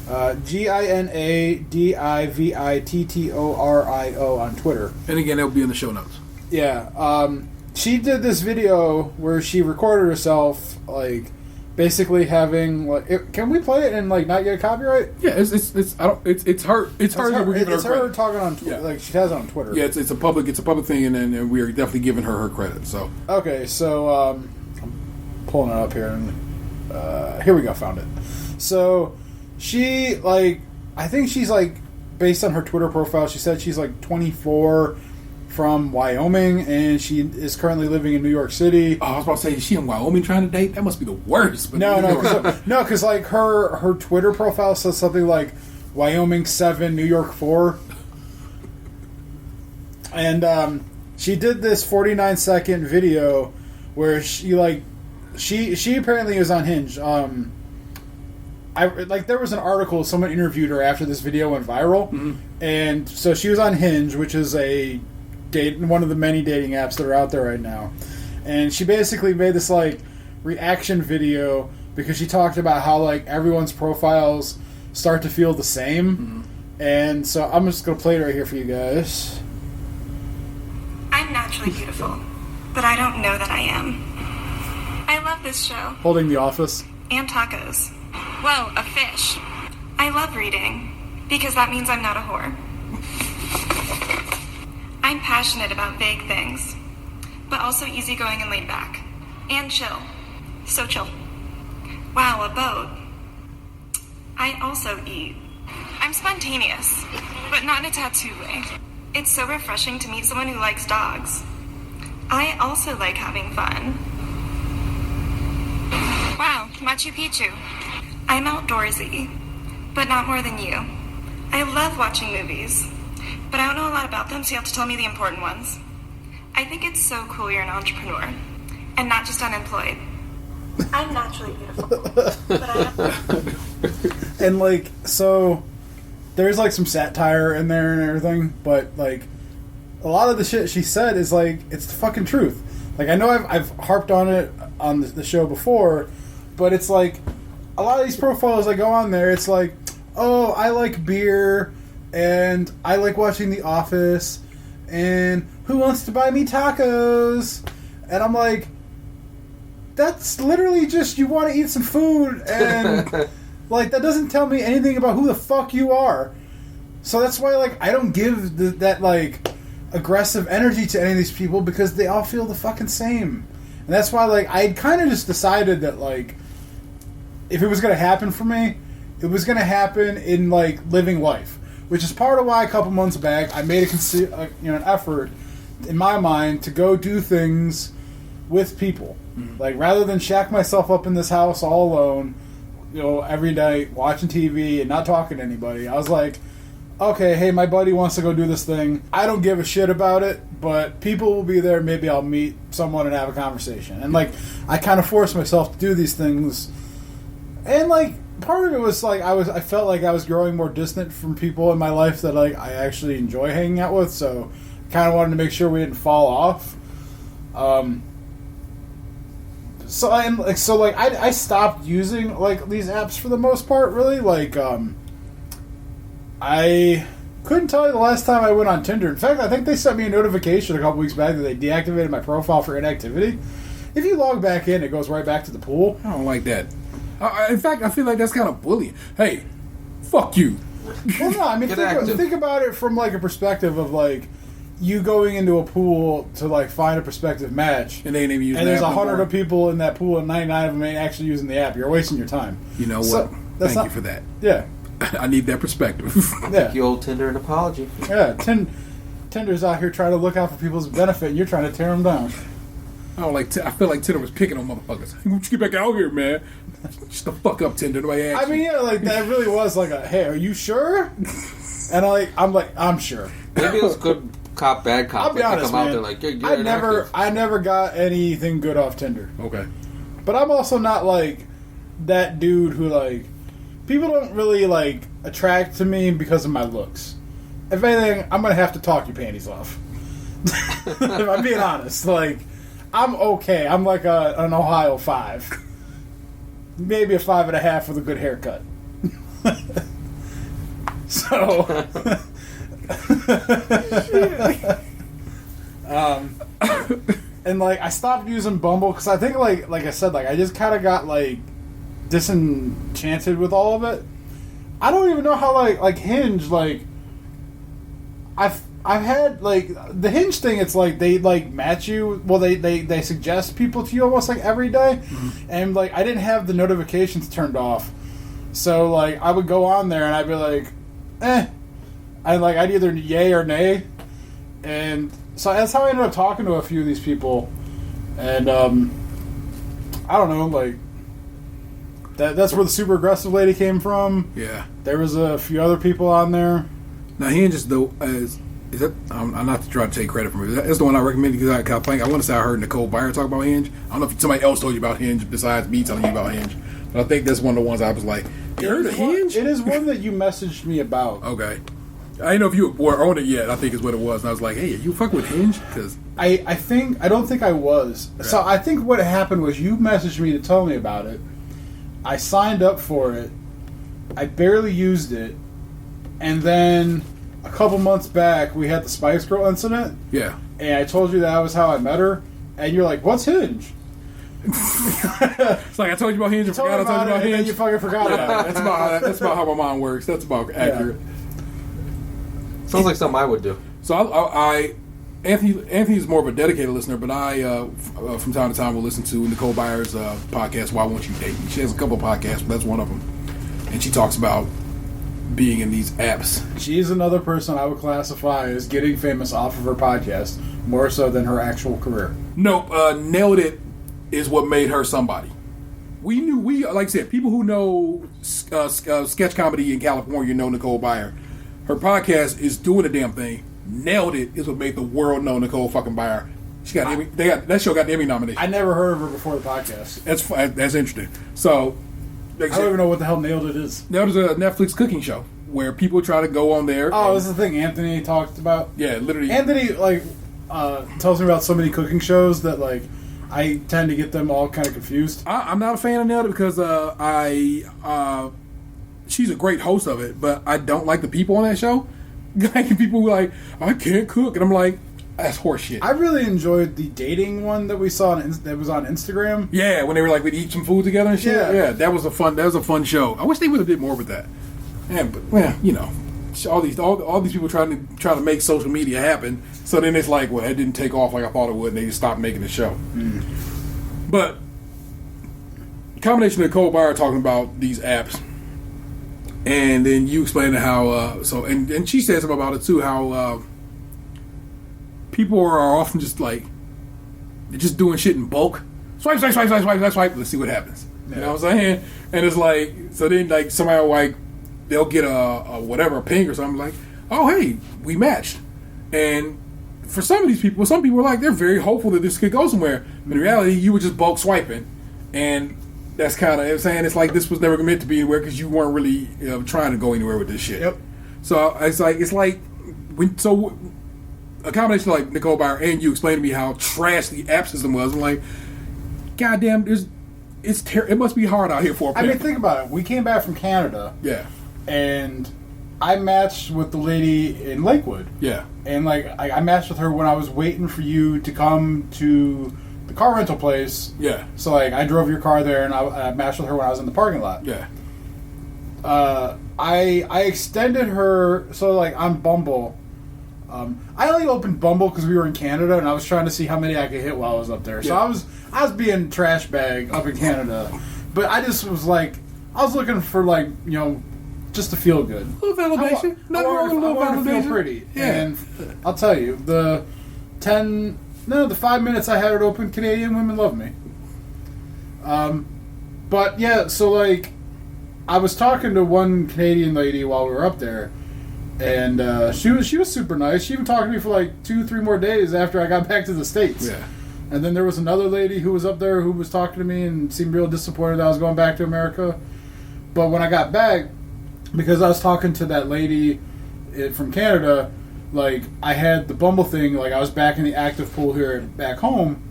GINADIVITTORIO on Twitter. And again, it'll be in the show notes. Yeah. She did this video where she recorded herself, like, basically having, like, can we play it and, like, not get a copyright? Yeah, it's her. It's her. It's her credit. talking on Twitter. Yeah. Like, she has it on Twitter. Yeah, it's a public thing, and we are definitely giving her credit. So okay, so I'm pulling it up here, and here we go, found it. So she, like, I think she's, like, based on her Twitter profile, she said she's, like, 24, from Wyoming, and she is currently living in New York City. I was about to say, is she in Wyoming trying to date? That must be the worst. But No, because like her Twitter profile says something like Wyoming 7, New York 4, and she did this 49-second video where she apparently is on Hinge. There was an article, someone interviewed her after this video went viral, and so she was on Hinge, which is one of the many dating apps that are out there right now, and she basically made this, like, reaction video because she talked about how, like, everyone's profiles start to feel the same, and so I'm just gonna play it right here for you guys. I'm naturally beautiful, but I don't know that I am. I love this show. Holding The Office. And tacos. Whoa, a fish. I love reading, because that means I'm not a whore. I'm passionate about vague things, but also easygoing and laid back. And chill. So chill. Wow, a boat. I also eat. I'm spontaneous, but not in a tattoo way. It's so refreshing to meet someone who likes dogs. I also like having fun. Wow, Machu Picchu. I'm outdoorsy, but not more than you. I love watching movies, but I don't know a lot about them, so you have to tell me the important ones. I think it's so cool you're an entrepreneur, and not just unemployed. I'm naturally beautiful, but I have... And, like, so there's, like, some satire in there and everything, but, like, a lot of the shit she said is, like, it's the fucking truth. Like, I know I've harped on it on the show before, but it's, like, a lot of these profiles I go on there, it's like, oh, I like beer, and I like watching The Office, and who wants to buy me tacos? And I'm like, that's literally just you want to eat some food, and like, that doesn't tell me anything about who the fuck you are. So that's why, like, I don't give that, like, aggressive energy to any of these people, because they all feel the fucking same. And that's why, like, I kind of just decided that, like, if it was going to happen for me, it was going to happen in, like, living life. Which is part of why a couple months back I made an effort in my mind to go do things with people. Like, rather than shack myself up in this house all alone, you know, every day watching TV and not talking to anybody, I was like, okay, hey, my buddy wants to go do this thing. I don't give a shit about it, but people will be there. Maybe I'll meet someone and have a conversation. And, like, I kind of forced myself to do these things. And, like, part of it was, like, I felt like I was growing more distant from people in my life that, like, I actually enjoy hanging out with, so I kind of wanted to make sure we didn't fall off. I stopped using, like, these apps for the most part, really. Like, I couldn't tell you the last time I went on Tinder. In fact, I think they sent me a notification a couple weeks back that they deactivated my profile for inactivity. If you log back in, it goes right back to the pool. I don't like that. In fact, I feel like that's kind of bullying. Hey, fuck you. Well, no, I mean, think about it from, like, a perspective of, like, you going into a pool to, like, find a prospective match. And they ain't even using and the there's app 100 anymore. of people in that pool and 99 of them ain't actually using the app. You're wasting your time. You know So, what? Thank you for that. Yeah. I need that perspective. Yeah. You owe Tinder an apology. Yeah. Tinder's out here trying to look out for people's benefit, and you're trying to tear them down. I don't like. I feel like Tinder was picking on motherfuckers. Won't you get back out here, man? Shut the fuck up, Tinder. Nobody asked I mean, yeah, like that really was like a, hey, are you sure? And I'm like, I'm sure. Maybe it was good cop, bad cop. I'll be honest, come out man. there like, you're I never got anything good off Tinder. Okay. But I'm also not like that dude who like people don't really like attract to me because of my looks. If anything, I'm gonna have to talk your panties off. If I'm being honest, like I'm okay. I'm like an Ohio 5, maybe a 5.5 with a good haircut. So, and like I stopped using Bumble because I think like I said, like I just kind of got like disenchanted with all of it. I don't even know how like Hinge, like I've had like the Hinge thing. It's like they like match you. Well, they suggest people to you almost like every day, and like I didn't have the notifications turned off, so like I would go on there and I'd be like, I'd either yay or nay, and so that's how I ended up talking to a few of these people, and I don't know, like that's where the super aggressive lady came from. Yeah. There was a few other people on there. Now Hinge is is that I'm not to try to take credit from it. That's the one I recommended because I want to say I heard Nicole Byer talk about Hinge. I don't know if somebody else told you about Hinge besides me telling you about Hinge, but I think that's one of the ones I was like, you heard of Hinge? It is one that you messaged me about. Okay. I didn't know if you were on it yet. I think is what it was. And I was like, hey, are you fucking with Hinge? Because I don't think I was. Right. So I think what happened was you messaged me to tell me about it. I signed up for it. I barely used it. And then a couple months back, we had the Spice Girl incident. yeah. And I told you that was how I met her. And you're like, what's Hinge? It's like I told you about Hinge. I forgot I told you about and then Hinge. you fucking forgot about it. That's about how my mind works. That's about accurate. Sounds like something I would do. So Anthony's more of a dedicated listener, but I from time to time will listen to Nicole Byers' podcast. Why Won't You Date Me? She has a couple of podcasts, but that's one of them, and she talks about being in these apps. She's another person I would classify as getting famous off of her podcast more so than her actual career. Nope, Nailed It is what made her somebody. We like I said, people who know sketch comedy in California know Nicole Byer. Her podcast is doing the damn thing. Nailed It is what made the world know Nicole fucking Byer. That show got the Emmy nomination. I never heard of her before the podcast. That's interesting. So, like I don't even know what the hell Nailed It is. Nailed It is a Netflix cooking show where people try to go on there. Oh, this is the thing Anthony talked about? Yeah, literally. Anthony, like, tells me about so many cooking shows that, like, I tend to get them all kind of confused. I'm not a fan of Nailed It because she's a great host of it, but I don't like the people on that show. Like people who like, I can't cook, and I'm like, that's horseshit. I really enjoyed the dating one that we saw that was on Instagram. Yeah, when they were like, we'd eat some food together and shit. Yeah. That was a fun show. I wish they would have did more with that. Yeah, but well, you know, all these people trying to make social media happen. So then it's like, well, it didn't take off like I thought it would, and they just stopped making the show. But the combination of Nicole Byer talking about these apps. And then you explained how, and she said something about it too, how people are often just like, they're just doing shit in bulk. Swipe, let's see what happens. Yeah. You know what I'm saying? And it's like, so then like somebody will like, they'll get a ping or something like, oh hey, we matched. And for some people are like, they're very hopeful that this could go somewhere. But in reality, you were just bulk swiping. And that's kind of, I'm saying, it's like this was never meant to be anywhere because you weren't really trying to go anywhere with this shit. Yep. So it's like a combination of like Nicole Byer and you explained to me how trash the app system was. I'm like, goddamn, it must be hard out here for a pimp. I mean, think about it. We came back from Canada. Yeah. And I matched with the lady in Lakewood. Yeah. And like I matched with her when I was waiting for you to come to the car rental place. Yeah. So like I drove your car there and I matched with her when I was in the parking lot. Yeah. I extended her, so like on Bumble. I only opened Bumble because we were in Canada and I was trying to see how many I could hit while I was up there. So Yeah. I was being trash bag up in Canada, but I just was like, I was looking for like, you know, just to feel good. A little validation. Nothing wrong with a little I wanted to validation. feel pretty. Yeah. And I'll tell you, the 10 No, the 5 minutes I had it open, Canadian women love me. But yeah, so like, I was talking to one Canadian lady while we were up there, and she was super nice. She even talked to me for like 2-3 more days after I got back to the States. Yeah. And then there was another lady who was up there who was talking to me and seemed real disappointed that I was going back to America. But when I got back, because I was talking to that lady from Canada, like, I had the Bumble thing, like, I was back in the active pool here back home,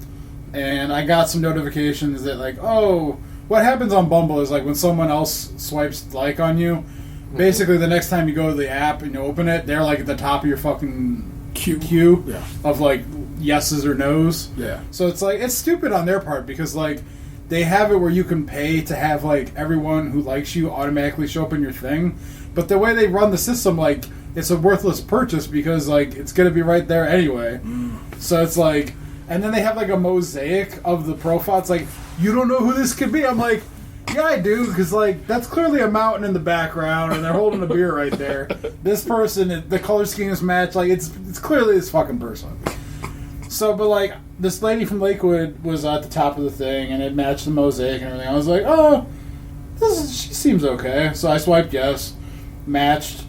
and I got some notifications that, like, oh, what happens on Bumble is, like, when someone else swipes like on you, basically the next time you go to the app and you open it, they're, like, at the top of your fucking queue of, like, yeses or nos. Yeah. So it's, like, it's stupid on their part, because, like, they have it where you can pay to have, like, everyone who likes you automatically show up in your thing, but the way they run the system, like, it's a worthless purchase because, like, it's going to be right there anyway. So it's like, and then they have, like, a mosaic of the profile. It's like, you don't know who this could be. I'm like, yeah, I do, because, like, that's clearly a mountain in the background, and they're holding a beer right there. This person, the color scheme is matched. Like, it's clearly this fucking person. So, but, like, this lady from Lakewood was at the top of the thing, and it matched the mosaic and everything. I was like, oh, she seems okay. So I swiped yes, matched.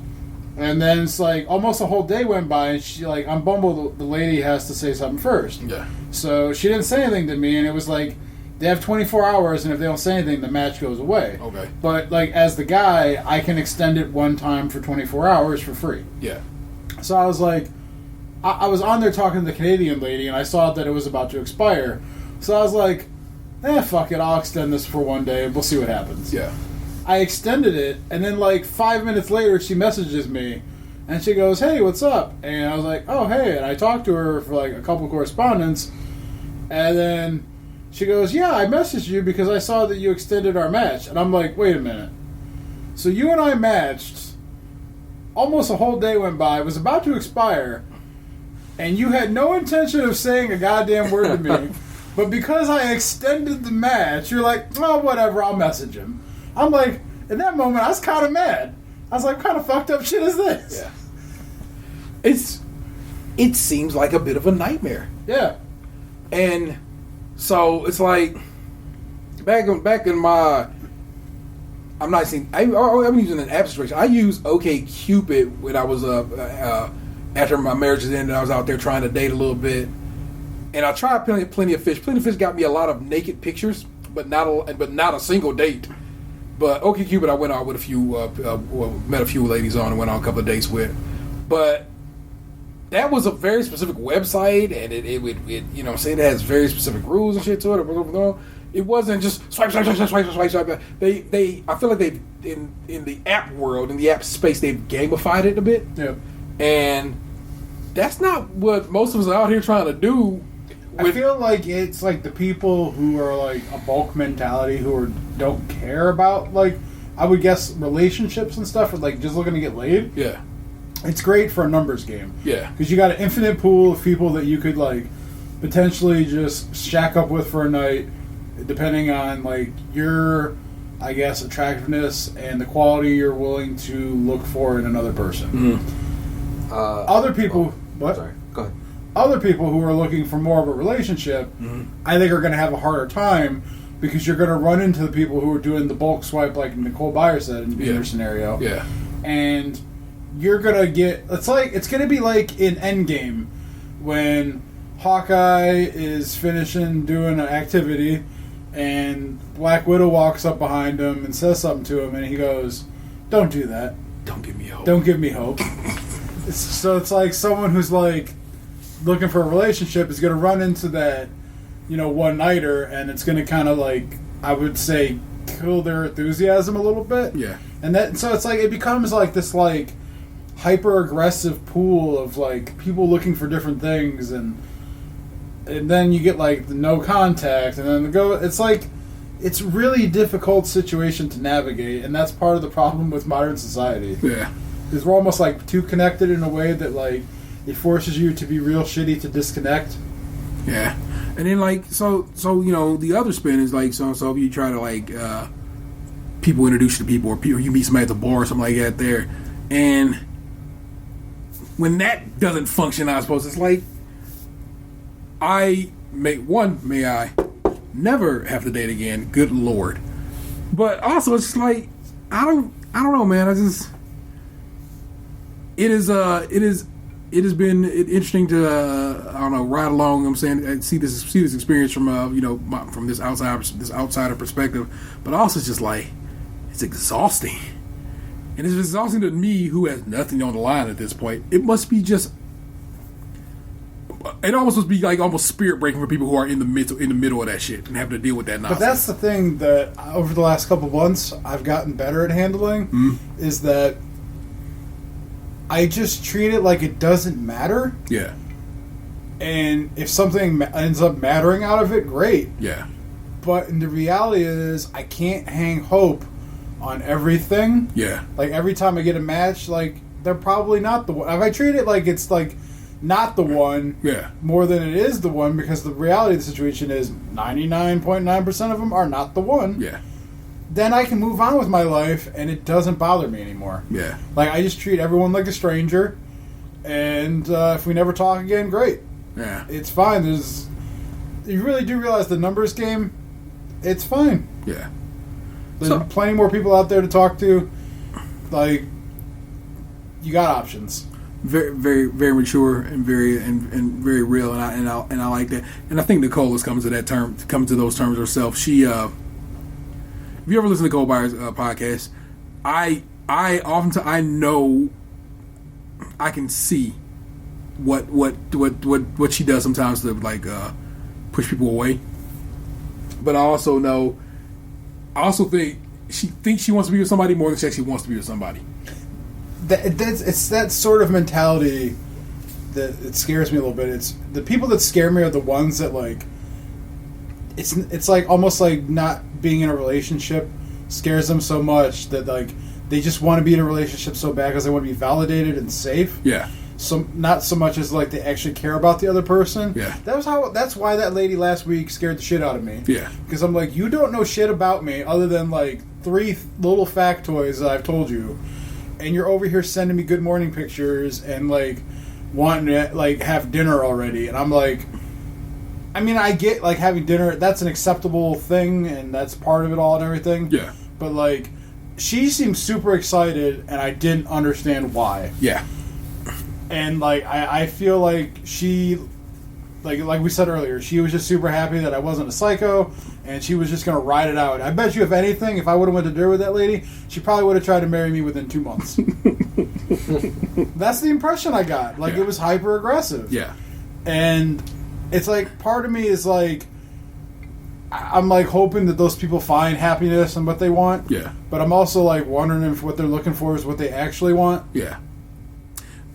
And then it's like almost a whole day went by, and she, like, on Bumble, the lady has to say something first. Yeah. So she didn't say anything to me, and it was like they have 24 hours, and if they don't say anything, the match goes away. Okay. But, like, as the guy, I can extend it one time for 24 hours for free. Yeah. So I was like, I was on there talking to the Canadian lady, and I saw that it was about to expire. So I was like, fuck it, I'll extend this for one day, and we'll see what happens. Yeah. I extended it, and then, like, 5 minutes later, she messages me, and she goes, hey, what's up? And I was like, oh, hey, and I talked to her for, like, a couple correspondence, and then she goes, yeah, I messaged you because I saw that you extended our match. And I'm like, wait a minute. So you and I matched, almost a whole day went by, it was about to expire, and you had no intention of saying a goddamn word to me, but because I extended the match, you're like, oh, whatever, I'll message him. I'm like, in that moment, I was kind of mad. I was like, what kind of fucked up shit is this? Yeah. It seems like a bit of a nightmare. Yeah. And so it's like, back in my, I'm using an app situation. I used OkCupid when I was after my marriage was ended. I was out there trying to date a little bit, and I tried Plenty of Fish. Plenty of Fish got me a lot of naked pictures, but not a single date. But OkCupid, I went out with a few, met a few ladies on and went on a couple of dates with. But that was a very specific website, and it you know, it has very specific rules and shit to it. It wasn't just swipe. They I feel like they in the app world, in the app space, they've gamified it a bit. Yeah. And that's not what most of us are out here trying to do. I feel like it's like the people who are like a bulk mentality who don't care about, like, I would guess relationships and stuff, or like just looking to get laid. Yeah. It's great for a numbers game. Yeah. Because you got an infinite pool of people that you could, like, potentially just shack up with for a night, depending on, like, your, I guess, attractiveness and the quality you're willing to look for in another person. Mm-hmm. Other people... what? Sorry, go ahead. Other people who are looking for more of a relationship, I think are going to have a harder time, because you're going to run into the people who are doing the bulk swipe, like Nicole Byer said in your scenario. Yeah. And you're going to get... it's going to be like in Endgame, when Hawkeye is finishing doing an activity, and Black Widow walks up behind him and says something to him, and he goes, don't do that. Don't give me hope. Don't give me hope. So it's like someone who's, like, looking for a relationship is going to run into that, you know, one-nighter, and it's going to kind of, like, I would say, kill their enthusiasm a little bit. Yeah. And so it's like, it becomes like this, like, hyper-aggressive pool of, like, people looking for different things, and then you get, like, the no contact, and then it's like, it's really difficult situation to navigate, and that's part of the problem with modern society. Yeah. Because we're almost, like, too connected in a way that, like, it forces you to be real shitty to disconnect. Yeah. And then, like, so you know, the other spin is, like, so if you try to, like, people introduce you to people, or you meet somebody at the bar or something like that there, and when that doesn't function, I suppose, it's like, may I never have to date again. Good Lord. But also, it's just like, I don't know, man. It has been interesting to I don't know, ride along. I'm saying, and see this experience from from this outsider perspective. But also, it's just like, it's exhausting, and it's exhausting to me who has nothing on the line at this point. It must be just. It almost must be like almost spirit breaking for people who are in the middle of that shit and having to deal with that nonsense. But that's the thing that over the last couple months I've gotten better at handling is that I just treat it like it doesn't matter. Yeah. And if something ends up mattering out of it, great. Yeah. But the reality is I can't hang hope on everything. Yeah. Like every time I get a match, like they're probably not the one. If I treat it like it's like not the one, yeah, more than it is the one, because the reality of the situation is 99.9% of them are not the one. Yeah. Then I can move on with my life, and it doesn't bother me anymore. Yeah. Like I just treat everyone like a stranger, and if we never talk again, great. Yeah. It's fine. You really do realize the numbers game. It's fine. Yeah. There's plenty more people out there to talk to. Like, you got options. Very, very, very mature and very real, and I like that. And I think Nicole has come to those terms herself. She, if you ever listen to Nicole Byers' podcast, I know, I can see what she does sometimes to like push people away. But I also think she thinks she wants to be with somebody more than she actually wants to be with somebody. It's that sort of mentality that it scares me a little bit. It's the people that scare me are the ones that like it's like almost like not being in a relationship scares them so much that like they just want to be in a relationship so bad because they want to be validated and safe. Yeah. So not so much as like they actually care about the other person. Yeah. That's why that lady last week scared the shit out of me. Yeah. Because I'm like, you don't know shit about me other than like 3 little factoids that I've told you. And you're over here sending me good morning pictures and like wanting to like have dinner already, and I'm like, I mean, I get like having dinner, that's an acceptable thing and that's part of it all and everything. Yeah. But like, she seemed super excited and I didn't understand why. Yeah. And like I feel like she like we said earlier, she was just super happy that I wasn't a psycho, and she was just going to ride it out. I bet you, if anything, if I would have went to dinner with that lady, she probably would have tried to marry me within 2 months. That's the impression I got. Like, it was hyper aggressive. Yeah. And it's like, part of me is like, I'm like hoping that those people find happiness and what they want. Yeah. But I'm also like wondering if what they're looking for is what they actually want. Yeah.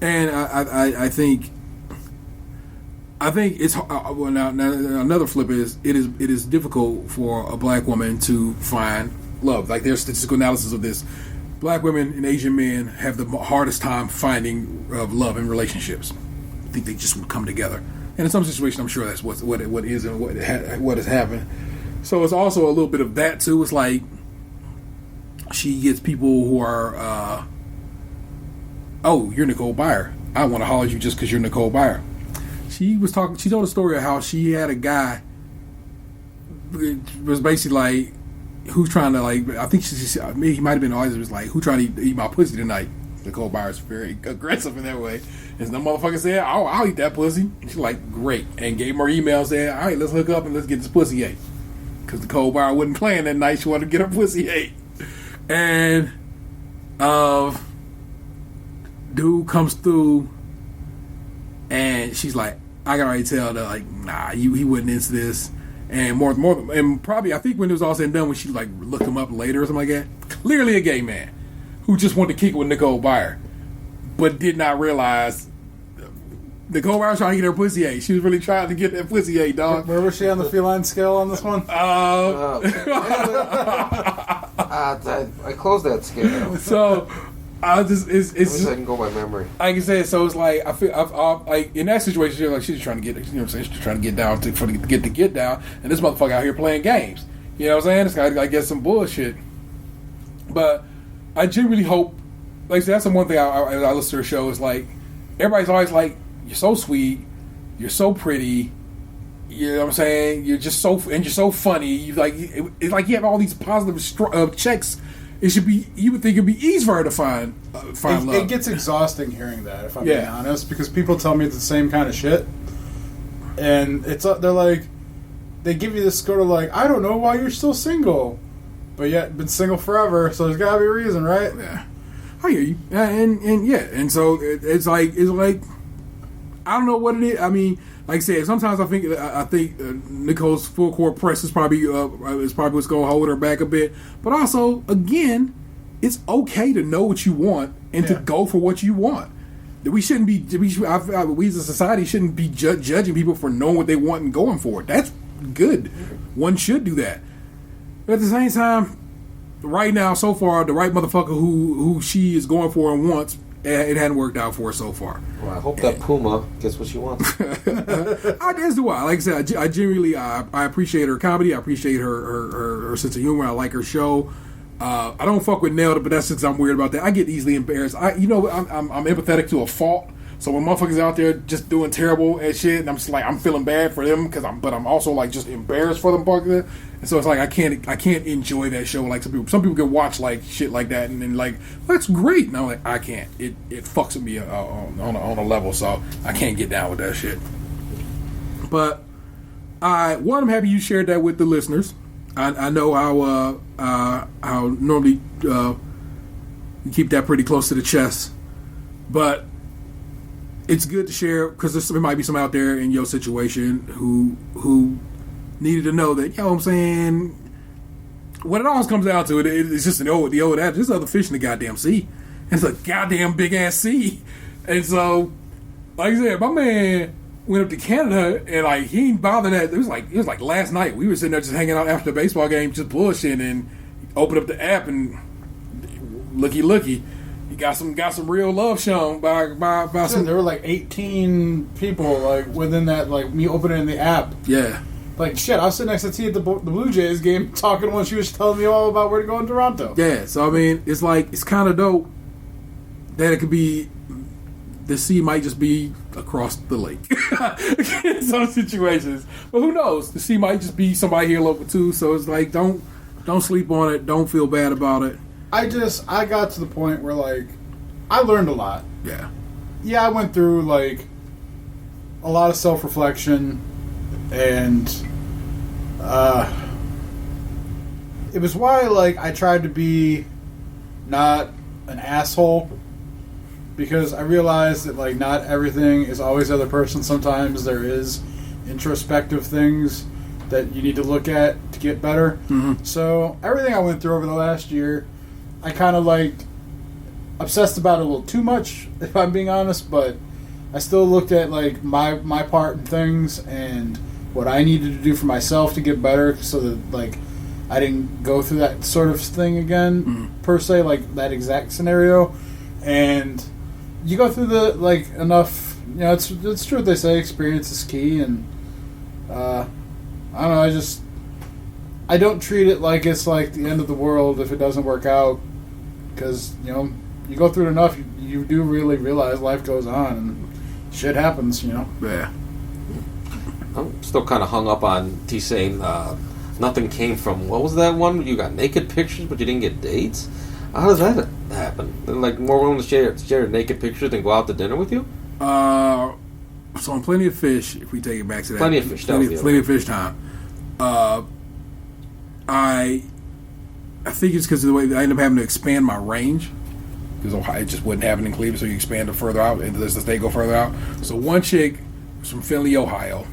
And I think it's well, now another flip is it is difficult for a black woman to find love. Like, there's statistical analysis of this. Black women and Asian men have the hardest time finding love in relationships. I think they just would come together. And in some situations, I'm sure that's what is and what has happened. So it's also a little bit of that too. It's like she gets people who are, oh, you're Nicole Byer. I want to holler at you just because you're Nicole Byer. She told a story of how she had a guy. It was basically like, who's trying to, like, I think he might have been always, it was like, who trying to eat my pussy tonight? Nicole Byers very aggressive in that way. And some motherfucker said, I'll eat that pussy. And she's like, great. And gave him her email, said, all right, let's hook up and let's get this pussy ate. Because Nicole Byers wasn't playing that night. She wanted to get her pussy ate. And dude comes through, and she's like, I can already tell that, like, nah, he wasn't into this. And more, and probably, I think when it was all said and done, when she like looked him up later or something like that, clearly a gay man who just wanted to kick it with Nicole Byer, but did not realize Nicole Byer was trying to get her pussy ate. She was really trying to get that pussy ate, dog. Where was she on the feline scale on this one? I closed that scale. So I just it's just, I can go by memory. Like I said, so it's like I feel like in that situation, like she's trying to get, you know what I'm saying, she's trying to get down to get down, and this motherfucker out here playing games. You know what I'm saying? This guy like get some bullshit. But I genuinely hope, like I said, that's the one thing I listen to her show is like, everybody's always like, you're so sweet, you're so pretty, You know what I'm saying? You're so funny. You like it's like you have all these positive checks. It should be. You would think it'd be easy for her to find love. It gets exhausting hearing that, if I'm being honest, because people tell me the same kind of shit, and they're like, they give you this sort of like, I don't know why you're still single, but yet been single forever, so there's gotta be a reason, right? Yeah, I hear you, and so it's like I don't know what it is. I mean, like I said, sometimes I think Nicole's full court press is probably what's going to hold her back a bit. But also, again, it's okay to know what you want and to go for what you want. We shouldn't be. We as a society shouldn't be judging people for knowing what they want and going for it. That's good. One should do that. But at the same time, right now, so far, the right motherfucker who she is going for and wants, it hadn't worked out for her so far. Well, I hope that Puma gets what she wants. As do I. Like I said, I genuinely I appreciate her comedy. I appreciate her sense of humor. I like her show. I don't fuck with Nailed It, but that's since I'm weird about that. I get easily embarrassed. I'm empathetic to a fault. So when motherfuckers out there just doing terrible and shit, and I'm just like, I'm feeling bad for them but I'm also like just embarrassed for them. And so it's like I can't enjoy that show like some people. Some people can watch like shit like that and then like, well, that's great. And I'm like, I can't. It fucks with me on a level, so I can't get down with that shit. But I'm happy you shared that with the listeners. I know how normally you keep that pretty close to the chest, but it's good to share because there might be some out there in your situation who needed to know that, you know what I'm saying, when it always comes down to it's just the old adage, there's other fish in the goddamn sea. And it's a goddamn big ass sea. And so, like I said, my man went up to Canada and like he didn't bother that. It was like last night. We were sitting there just hanging out after the baseball game, just bullshitting, and opened up the app and looky. He got some real love shown by some. There were like 18 people like within that, like me opening the app. Yeah. Like shit, I was sitting next to T at the Blue Jays game talking when she was telling me all about where to go in Toronto. Yeah, so I mean, it's like it's kind of dope that it could be. The sea might just be across the lake in some situations, but who knows? The sea might just be somebody here local too. So it's like don't sleep on it. Don't feel bad about it. I got to the point where like I learned a lot. Yeah, I went through like a lot of self-reflection, and it was why like I tried to be not an asshole, because I realized that like not everything is always the other person. Sometimes there is introspective things that you need to look at to get better. Mm-hmm. So everything I went through over the last year, I kind of like obsessed about it a little too much, if I'm being honest, but I still looked at like my part in things and what I needed to do for myself to get better, so that like I didn't go through that sort of thing again, per se, like that exact scenario. And you go through the like enough, you know, it's true what they say, experience is key, and I don't know, I don't treat it like it's like the end of the world if it doesn't work out, because you know, you go through it enough, you do really realize life goes on and shit happens, you know. Yeah. I'm still kind of hung up on T saying nothing came from, what was that one? You got naked pictures, but you didn't get dates? How does that happen? They're like more willing to share naked pictures than go out to dinner with you? So on Plenty of Fish, if we take it back to that. Plenty of Fish. Plenty of Fish time. I think it's because of the way I ended up having to expand my range, because Ohio just wasn't happening in Cleveland, so you expand it further out, and as the state go further out. So one chick was from Findlay, Ohio,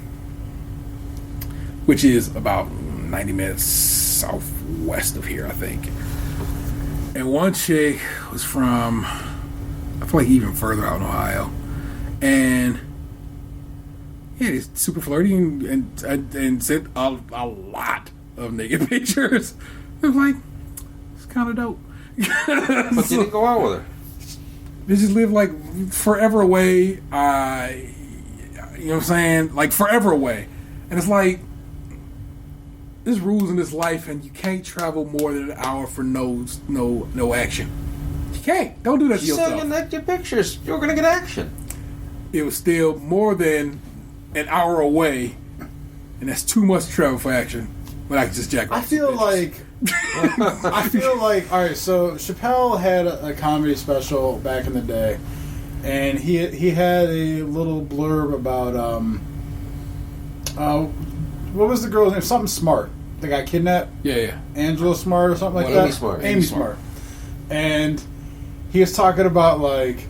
which is about 90 minutes southwest of here, I think. And one chick was from, I feel like even further out in Ohio. And yeah, he's super flirty and sent a lot of naked pictures. It was like, it's kind of dope. But you didn't go out with her. They just live like forever away. You know what I'm saying? Like forever away. And it's like, there's rules in this life, and you can't travel more than an hour for no action. You can't. Don't do that to yourself. You sent your pictures. You're going to get action. It was still more than an hour away and that's too much travel for action. But I can just jack off. I feel like all right. So Chappelle had a comedy special back in the day, and he had a little blurb about what was the girl's name? Something Smart. They got kidnapped. Yeah. Angela Smart or something like that. Amy Smart. Amy Smart. And he was talking about like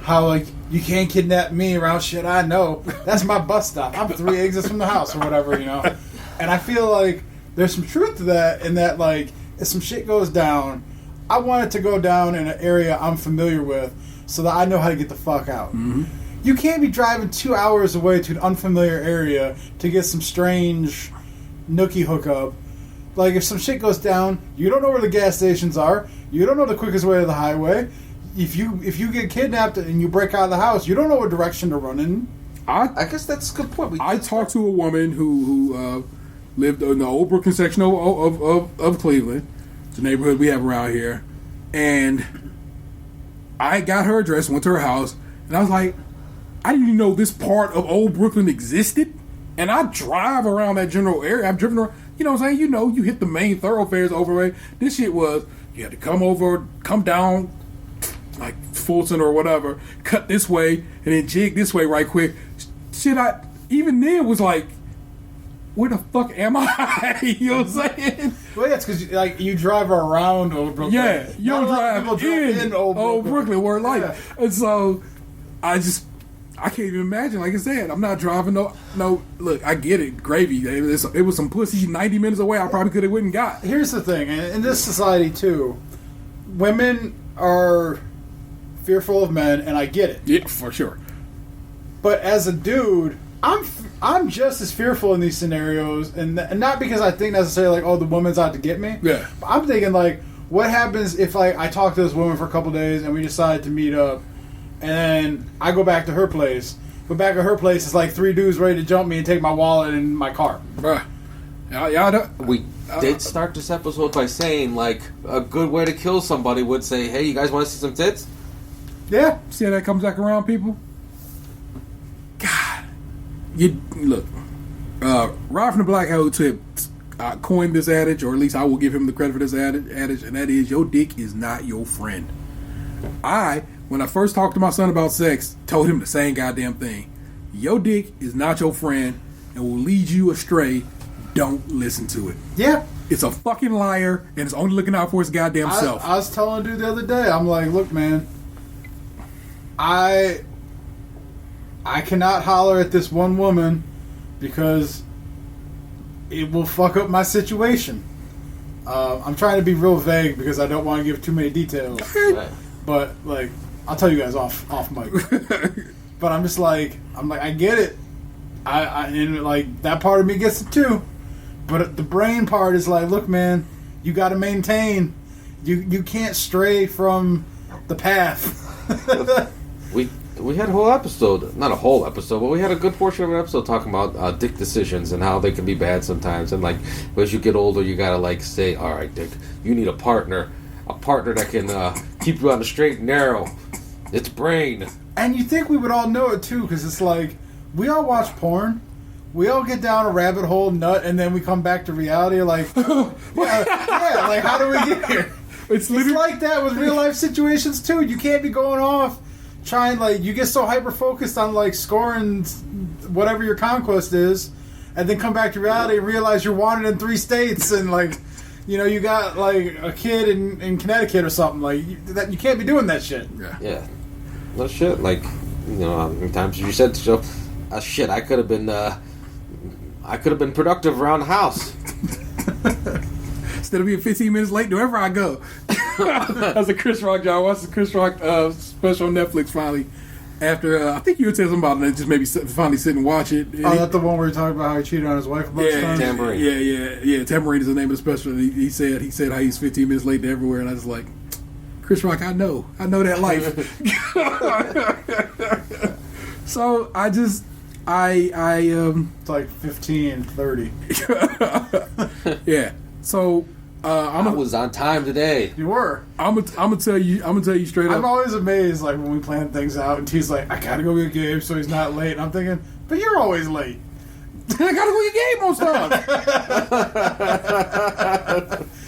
how like you can't kidnap me around shit I know. That's my bus stop. I'm 3 exits from the house or whatever, you know. And I feel like there's some truth to that, in that like if some shit goes down, I want it to go down in an area I'm familiar with, so that I know how to get the fuck out. Mm-hmm. You can't be driving 2 hours away to an unfamiliar area to get some strange nookie hookup. Like, if some shit goes down, you don't know where the gas stations are. You don't know the quickest way to the highway. If you get kidnapped and you break out of the house, you don't know what direction to run in. I guess that's a good point. I talked to a woman who lived in the old Brooklyn section of Cleveland. It's a neighborhood we have around here. And I got her address, went to her house, and I was like, I didn't even know this part of old Brooklyn existed. And I drive around that general area. I've driven around, you know what I'm saying? You know, you hit the main thoroughfares overway. This shit was, you had to come down, like Fulton or whatever, cut this way, and then jig this way right quick. Shit, even then was like, where the fuck am I? You know what I'm saying? Well, yeah, it's because like you drive around Old Brooklyn. Yeah, you don't drive in Old Brooklyn where life. And so I can't even imagine. Like I said, I'm not driving no. Look, I get it, gravy. It was some pussy 90 minutes away. I probably could have went and got. Here's the thing, and in this society too, women are fearful of men, and I get it. Yeah, for sure. But as a dude, I'm just as fearful in these scenarios, and not because I think necessarily like, oh, the woman's out to get me. Yeah. But I'm thinking like, what happens if like I talk to this woman for a couple days and we decide to meet up, and then I go back to her place. But back at her place, it's like 3 dudes ready to jump me and take my wallet and my car. Bruh. We did start this episode by saying, like, a good way to kill somebody would say, hey, you guys want to see some tits? Yeah. See how that comes back around, people? God. Look, Rod from the Black Hole Tip coined this adage, or at least I will give him the credit for this adage, and that is, your dick is not your friend. When I first talked to my son about sex, told him the same goddamn thing. Your dick is not your friend and will lead you astray. Don't listen to it. Yeah. It's a fucking liar, and it's only looking out for its goddamn self. I was telling a dude the other day, I'm like, look, man, I cannot holler at this one woman because it will fuck up my situation. I'm trying to be real vague because I don't want to give too many details. Right. But, like, I'll tell you guys off mic. But I'm like, I get it. And like, that part of me gets it too. But the brain part is like, look, man, you got to maintain. You can't stray from the path. We had a whole episode, not a whole episode, but we had a good portion of an episode talking about dick decisions and how they can be bad sometimes. And like, as you get older, you gotta like say, all right, Dick, you need a partner that can keep you on the straight and narrow. It's brain. And you think we would all know it too, because it's like, we all watch porn, we all get down a rabbit hole, nut, and then we come back to reality. Like, yeah, like how do we get here? It's like that with real life situations too. You can't be going off trying, like, you get so hyper focused on like scoring whatever your conquest is, and then come back to reality and realize you're wanted in 3 states, and like, you know, you got like a kid in Connecticut or something. Like, you can't be doing that shit. Yeah. No shit. Like, you know, how many times you said to yourself, shit, I could have been productive around the house. Instead of being 15 minutes late wherever I go. That's a Chris Rock job. I watched the Chris Rock special on Netflix finally. After, I think you would tell something about it, just maybe finally sit and watch it. And that's the one where you're talking about how he cheated on his wife a bunch of times? Tambourine. Yeah. Tambourine is the name of the special. He said how he's 15 minutes late to everywhere, and I was like, Chris Rock, I know that life. So it's like 15, 30. Yeah. So I was on time today. You were. I'm gonna tell you straight up. I'm always amazed, like, when we plan things out, and he's like, I gotta go get Gabe so he's not late. And I'm thinking, but you're always late. I gotta go get Gabe on stuff.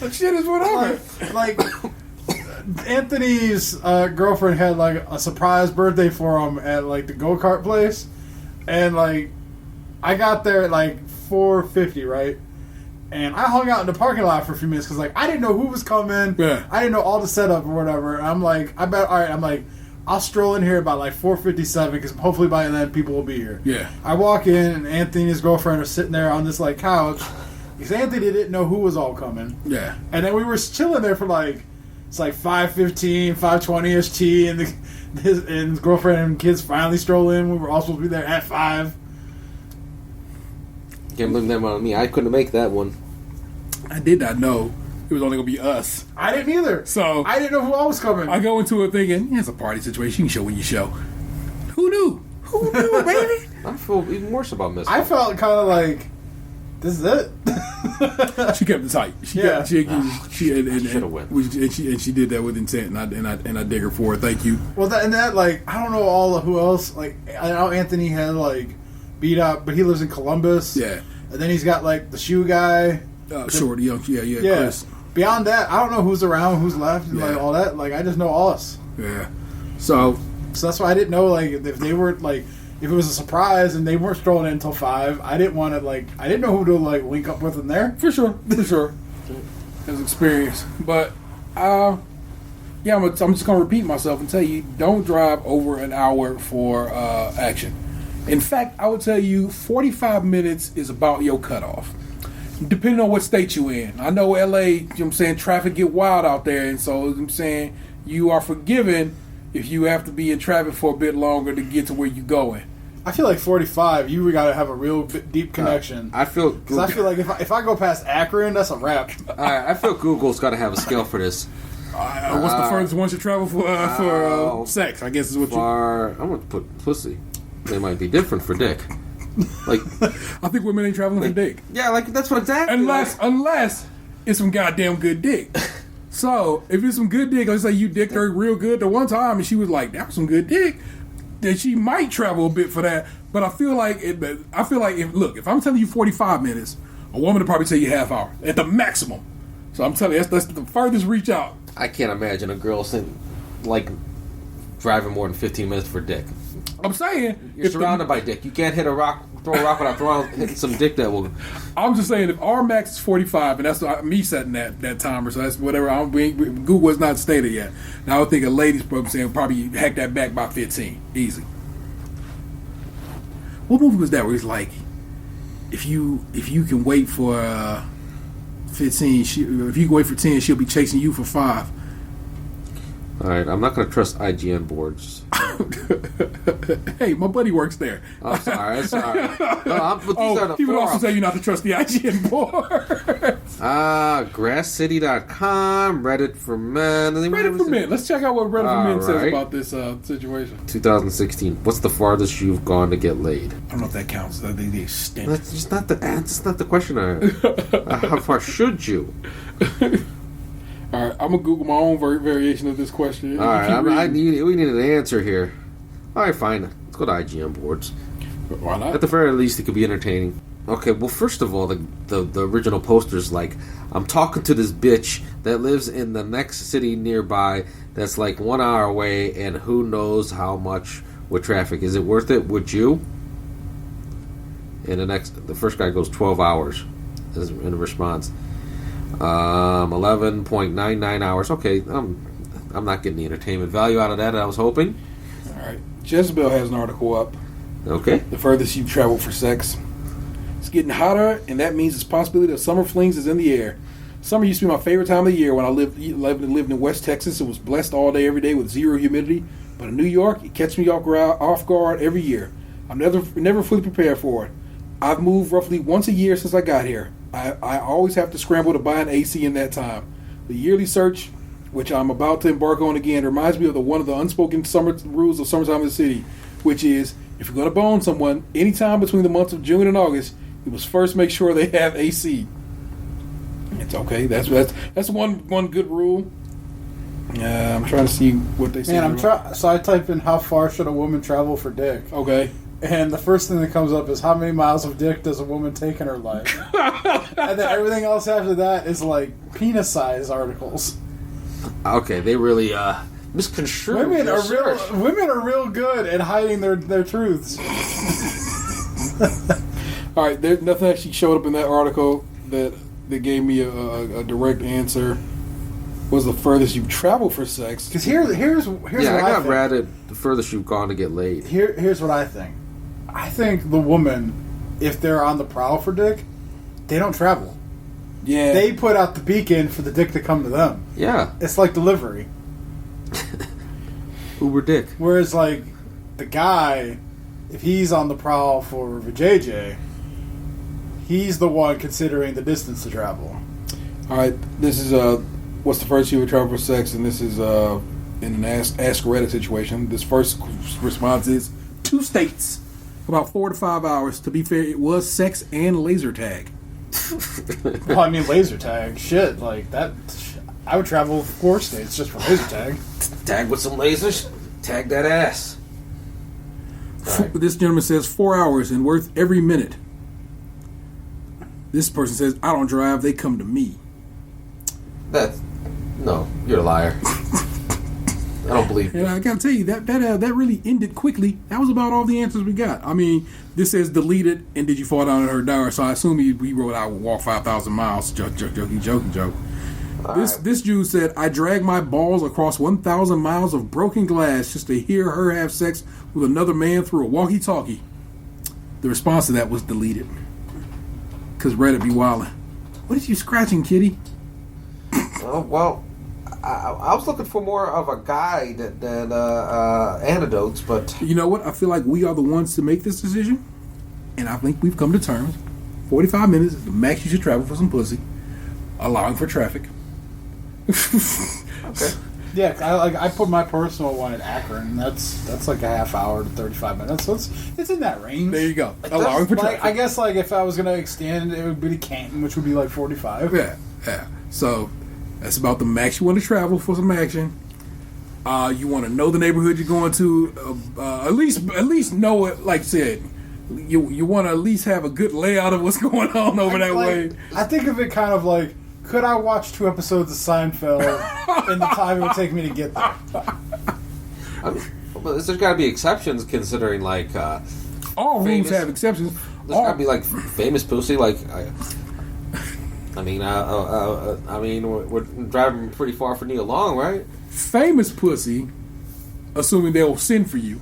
That shit is whatever. Like Anthony's girlfriend had like a surprise birthday for him at like the go-kart place, and like I got there at like 4:50, right? And I hung out in the parking lot for a few minutes because like I didn't know who was coming. Yeah. I didn't know all the setup or whatever. And I'm like, I'll stroll in here about like 4:57 because hopefully by then people will be here. Yeah. I walk in and Anthony and his girlfriend are sitting there on this like couch because Anthony didn't know who was all coming. Yeah. And then we were chilling there for like, it's like 5:15, 5:20ish tea, and his girlfriend and kids finally stroll in. We were all supposed to be there at 5. Can't blame them on me. I couldn't make that one. I did not know it was only gonna be us. I didn't either. So I didn't know who all was coming. I go into it thinking, yeah, it's a party situation. You can show when you show. Who knew? Who knew, baby? I feel even worse about missing. I felt kind of like, this is it. She kept it tight. She Yeah. She Should've went. and she did that with intent, and I dig her for it. Thank you. Well, that like I don't know all of who else. Like I know Anthony had like beat up, but he lives in Columbus. Yeah. And then he's got like the shoe guy. Short, young, yeah, Yeah. Chris. Beyond that, I don't know who's around, who's left, and like Yeah. all that. Like I just know us. Yeah. So So that's why I didn't know like if they were like if it was a surprise and they weren't strolling in until 5. I didn't want to like I didn't know who to like link up with in there. for sure, as experience, but yeah, I'm just gonna repeat myself and tell you, don't drive over an hour for action. In fact, I would tell you 45 minutes is about your cutoff. Depending on what state you in. I know LA, you know what I'm saying, traffic get wild out there, and so I'm saying you are forgiven if you have to be in traffic for a bit longer to get to where you're going. I feel like 45. You got to have a real deep connection. I feel Because I feel like if I go past Akron, that's a wrap. I feel Google's got to have a scale for this. What's the furthest one you travel for sex? I guess is what I'm gonna put pussy. They might be different for dick. Like I think women ain't traveling for dick. yeah, like that's what exactly. Unless it's some goddamn good dick. So if it's some good dick, let's say you dicked her real good the one time, and she was like, "That was some good dick," then she might travel a bit for that. But I feel like if I'm telling you 45 minutes, a woman would probably tell you half hour at the maximum. So I'm telling you, that's the furthest reach out. I can't imagine a girl saying like driving more than 15 minutes for dick. I'm saying You're surrounded by dick. You can't hit a rock, throw a rock without hitting some dick that will. I'm just saying if our max is 45, and that's me setting that timer, so that's whatever. Google has not stated yet. Now I would think a lady's probably hack that back by 15, easy. What movie was that where he's like, if you can wait for 15, if you can wait for 10, she'll be chasing you for 5. All right, I'm not going to trust IGN boards. Hey, my buddy works there. I'm sorry. No, but these are the he would also forums. tell you not to trust the IGN board. GrassCity.com, Reddit for Men. Reddit for Men. Let's check out what Reddit for Men says right. about this situation. 2016. What's the farthest you've gone to get laid? I don't know if that counts. The extent. That's just not the. That's not the question. How far should you? All right, I'm gonna Google my own variation of this question. All right, we need an answer here. All right, fine. Let's go to IGN boards. Why not? At the very least, it could be entertaining. Okay, well, first of all, the original poster's like, I'm talking to this bitch that lives in the next city nearby that's like 1 hour away, and who knows how much with traffic. Is it worth it? Would you? And the first guy goes 12 hours in response. 11.99 hours. Okay, I'm not getting the entertainment value out of that I was hoping. All right, Jezebel has an article up. Okay. The furthest you've traveled for sex. It's getting hotter, and that means it's possibility that summer flings is in the air. Summer used to be my favorite time of the year when I lived in West Texas. It was blessed all day, every day with zero humidity. But in New York, it catches me off guard every year. I'm never fully prepared for it. I've moved roughly once a year since I got here. I always have to scramble to buy an AC in that time. The yearly search, which I'm about to embark on again, reminds me of one of the unspoken summer rules of summertime in the city, which is if you're going to bone someone anytime between the months of June and August, you must first make sure they have AC. It's okay. That's one good rule. I'm trying to see what they say. Man, so I type in how far should a woman travel for dick. Okay. and the first thing that comes up is how many miles of dick does a woman take in her life? And then everything else after that is like penis size articles. Okay, they really misconstrued. Women your are search. real good at hiding their truths. All right, nothing actually showed up in that article that gave me a direct answer. Was the furthest you've traveled for sex? Because here's Yeah, what I got think. ratted the furthest you've gone to get laid. Here's what I think. I think the woman, if they're on the prowl for dick, they don't travel. Yeah, They put out the beacon for the dick to come to them. Yeah, It's like delivery. Uber dick. Whereas, like, the guy, if he's on the prowl for JJ, he's the one considering the distance to travel. All right, this is what's the first you would travel for sex, and this is in an Ask Reddit situation. This first response is 2 states, about 4 to 5 hours. To be fair, it was sex and laser tag. Well, I mean, laser tag, shit, like that. I would travel 4 states just for laser tag. Tag with some lasers. Tag that ass. Right. This gentleman says 4 hours and worth every minute. This person says, I don't drive, they come to me. No, you're a liar. I don't believe you. And I gotta tell you, that really ended quickly. That was about all the answers we got. I mean, this says deleted, and did you fall down at her door? So I assume he wrote, I would walk 5,000 miles. Joke. This Jew said, I dragged my balls across 1,000 miles of broken glass just to hear her have sex with another man through a walkie-talkie. The response to that was deleted. Because Reddit be wildin'. What is you scratching, kitty? Well, I was looking for more of a guide than anecdotes, but You know what? I feel like we are the ones to make this decision. And I think we've come to terms. 45 minutes is the max you should travel for some pussy. Allowing for traffic. okay. Yeah, I put my personal one at Akron. That's like a half hour to 35 minutes. So it's in that range. There you go. Allowing for traffic. I guess like if I was gonna extend, it would be to Canton, which would be like 45. Yeah. So that's about the max you want to travel for some action. You want to know the neighborhood you're going to. At least know it. Like I said, you want to at least have a good layout of what's going on over that way. I think of it kind of like, could I watch 2 episodes of Seinfeld in the time it would take me to get there? But there's got to be exceptions considering like All rules famous- have exceptions. there's got to be like famous pussy. Like I mean, we're driving pretty far for Neil Long, right? Famous pussy, assuming they'll send for you.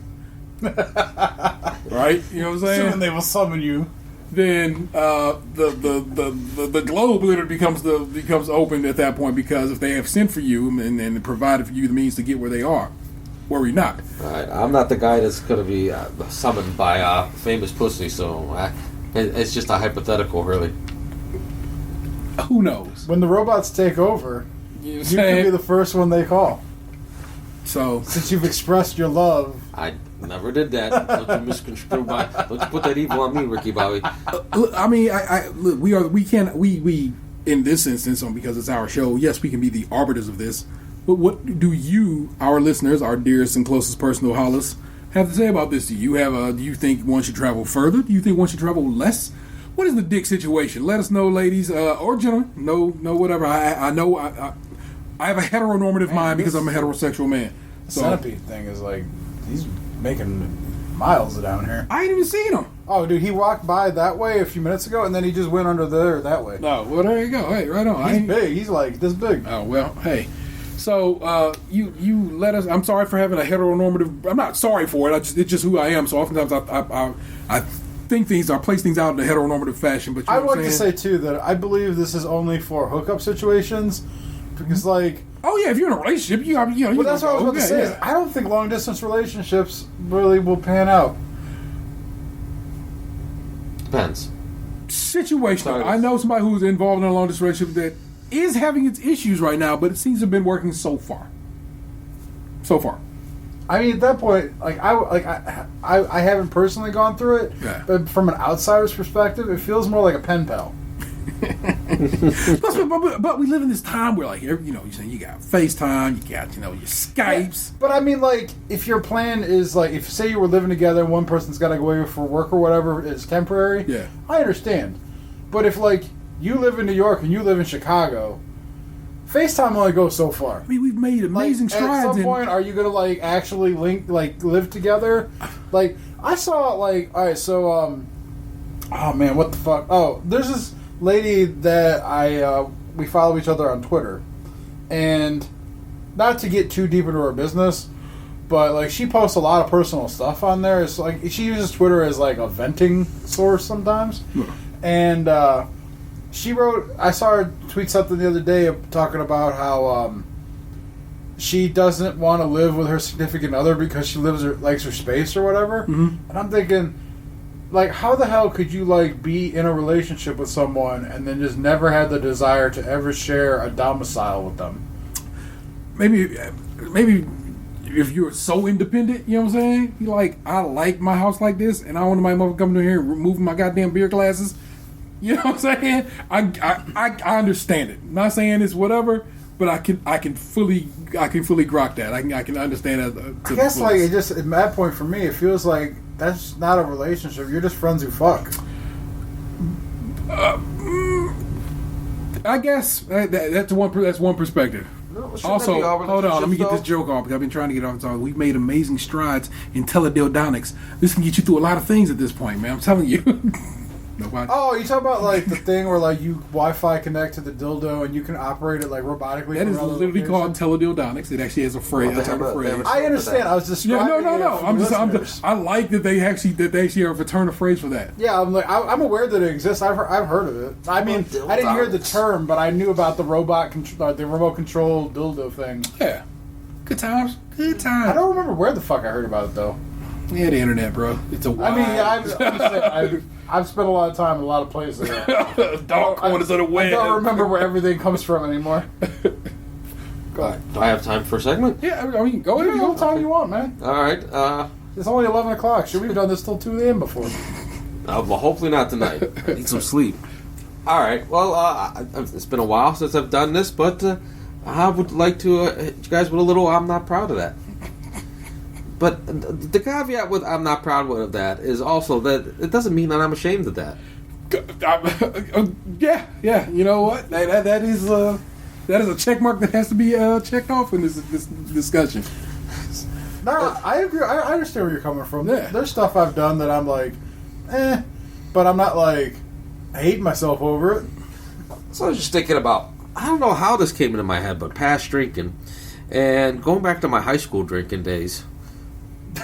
Right? You know what I'm saying? Assuming they will summon you. Then the globe literally becomes open at that point, because if they have sent for you and provided for you the means to get where they are, worry not. Right. I'm not the guy that's going to be summoned by famous pussy, so it's just a hypothetical, really. Who knows? When the robots take over, You know what I'm you saying? could be the first one they call. So Since you've expressed your love. I never did that. Don't you misconstrue my. Don't you put that evil on me, Ricky Bobby. look, I mean, look, we in this instance, because it's our show. Yes, we can be the arbiters of this. But what do you, our listeners, our dearest and closest personal Hollis, have to say about this? Do you think one should travel further? Do you think one should travel less? What is the dick situation? Let us know, ladies or gentlemen. No, whatever. I know I have a heteronormative mind because I'm a heterosexual man. The So Centipede thing is like, he's making miles down here. I ain't even seen him. Oh, dude, he walked by that way a few minutes ago, and then he just went under there that way. No, well, there you go. Hey, right on. He's big. He's like this big. Oh, well, hey. So, you let us... I'm sorry for having a heteronormative... I'm not sorry for it. It's just who I am. So oftentimes I think things... I place things out in a heteronormative fashion. But you know I what want I'm to saying? say, too, that I believe this is only for hookup situations. Because, like... Oh, yeah, if you're in a relationship, you know... Well, that's what I was about to say. Yeah. I don't think long-distance relationships really will pan out. Depends. Situational. Sorry. I know somebody who's involved in a long-distance relationship that is having its issues right now, but it seems to have been working so far. I mean, at that point, like I haven't personally gone through it, Yeah. but from an outsider's perspective, it feels more like a pen pal. but we live in this time where, like, you know, you got FaceTime, you got, you know, your Skypes. But I mean, like, if your plan is, like, if say you were living together and one person's got to go away for work or whatever, it's temporary, Yeah. I understand. But if, like, you live in New York and you live in Chicago, FaceTime only goes so far. I mean, we've made amazing strides. At some point, are you going to, like, actually live together? Like, I saw, like, all right, so, oh, man, what the fuck? Oh, there's this lady that we follow each other on Twitter. And not to get too deep into her business, but, like, she posts a lot of personal stuff on there. It's like, she uses Twitter as, like, a venting source sometimes. And, she wrote, I saw her tweet something the other day talking about how she doesn't want to live with her significant other because she likes her space or whatever. Mm-hmm. And I'm thinking, like, how the hell could you, like, be in a relationship with someone and then just never have the desire to ever share a domicile with them? Maybe if you're so independent, you know what I'm saying? You're like, I like my house like this, and I want my mother coming in here and removing my goddamn beer glasses. You know what I'm saying? I understand it. I'm not saying it's whatever, but I can fully grok that. I can understand that. I guess, like, it just at that point for me, it feels like that's not a relationship. You're just friends who fuck. I guess that's one perspective. No, Also, hold on, let me get this though? joke off because I've been trying to get off the talk. We've made amazing strides in teledildonics. This can get you through a lot of things at this point, man. I'm telling you. Nobody. Oh, you talk about, like, the thing where, like, you Wi-Fi connect to the dildo and you can operate it, like, robotically. That is literally called teledildonics. It actually has a phrase. Well, they have a- I understand. I was describing. No. it for I like that they actually have a turn of phrase for that. Yeah, I'm aware that it exists. I've heard of it. I mean, I didn't hear the term, but I knew about the the remote control dildo thing. Yeah. Good times. Good I times. don't remember where the fuck I heard about it though. Yeah, the internet, bro. It's a wild. I mean, I'm just saying, I've spent a lot of time in a lot of places. dark corners of the web. I don't remember where everything comes from anymore. Go ahead. Do I have time for a segment? Yeah, I mean, go Give ahead. me all the time you want, man. All right. It's only 11 o'clock. Should we have done this till 2 a.m. before? Well, hopefully not tonight. I need some sleep. All right. Well, it's been a while since I've done this, but I would like to hit you guys with a little I'm not proud of that. But the caveat with I'm not proud of that is also that it doesn't mean that I'm ashamed of that. Yeah. You know what? That is a check mark that has to be checked off in this discussion. No, I agree. I understand where you're coming from. Yeah. There's stuff I've done that I'm like, but I'm not like, I hate myself over it. So I was just thinking about, I don't know how this came into my head, but past drinking and going back to my high school drinking days,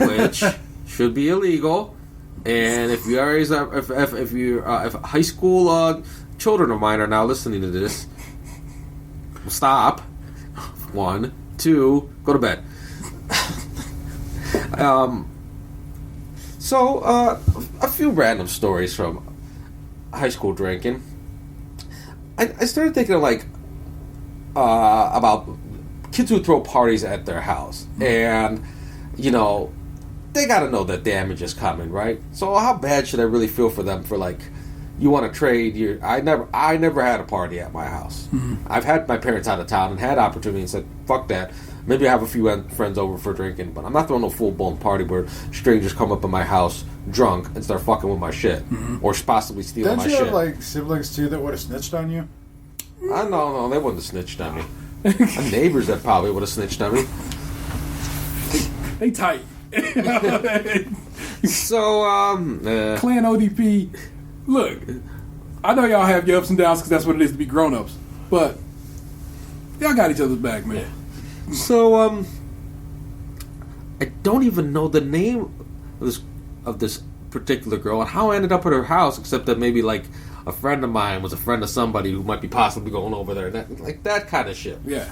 which should be illegal. And if you are, if high school children of mine are now listening to this, stop. 1, 2, go to bed. So a few random stories from high school drinking. I started thinking of about kids who throw parties at their house, and they got to know that damage is coming, right? So how bad should I really feel for them for you want to trade your? I never had a party at my house. Mm-hmm. I've had my parents out of town and had opportunity and said, fuck that. Maybe I have a few friends over for drinking, but I'm not throwing a full-blown party where strangers come up in my house drunk and start fucking with my shit. Mm-hmm. Or possibly stealing my shit. Didn't you have, siblings, too, that would have snitched on you? No, they wouldn't have snitched on me. My neighbors that probably would have snitched on me. They tight. So, Clan ODP, look, I know y'all have your ups and downs because that's what it is to be grown-ups, but y'all got each other's back, man. So, I don't even know the name of this particular girl and how I ended up at her house, except that maybe a friend of mine was a friend of somebody who might be possibly going over there, that kind of shit. Yeah.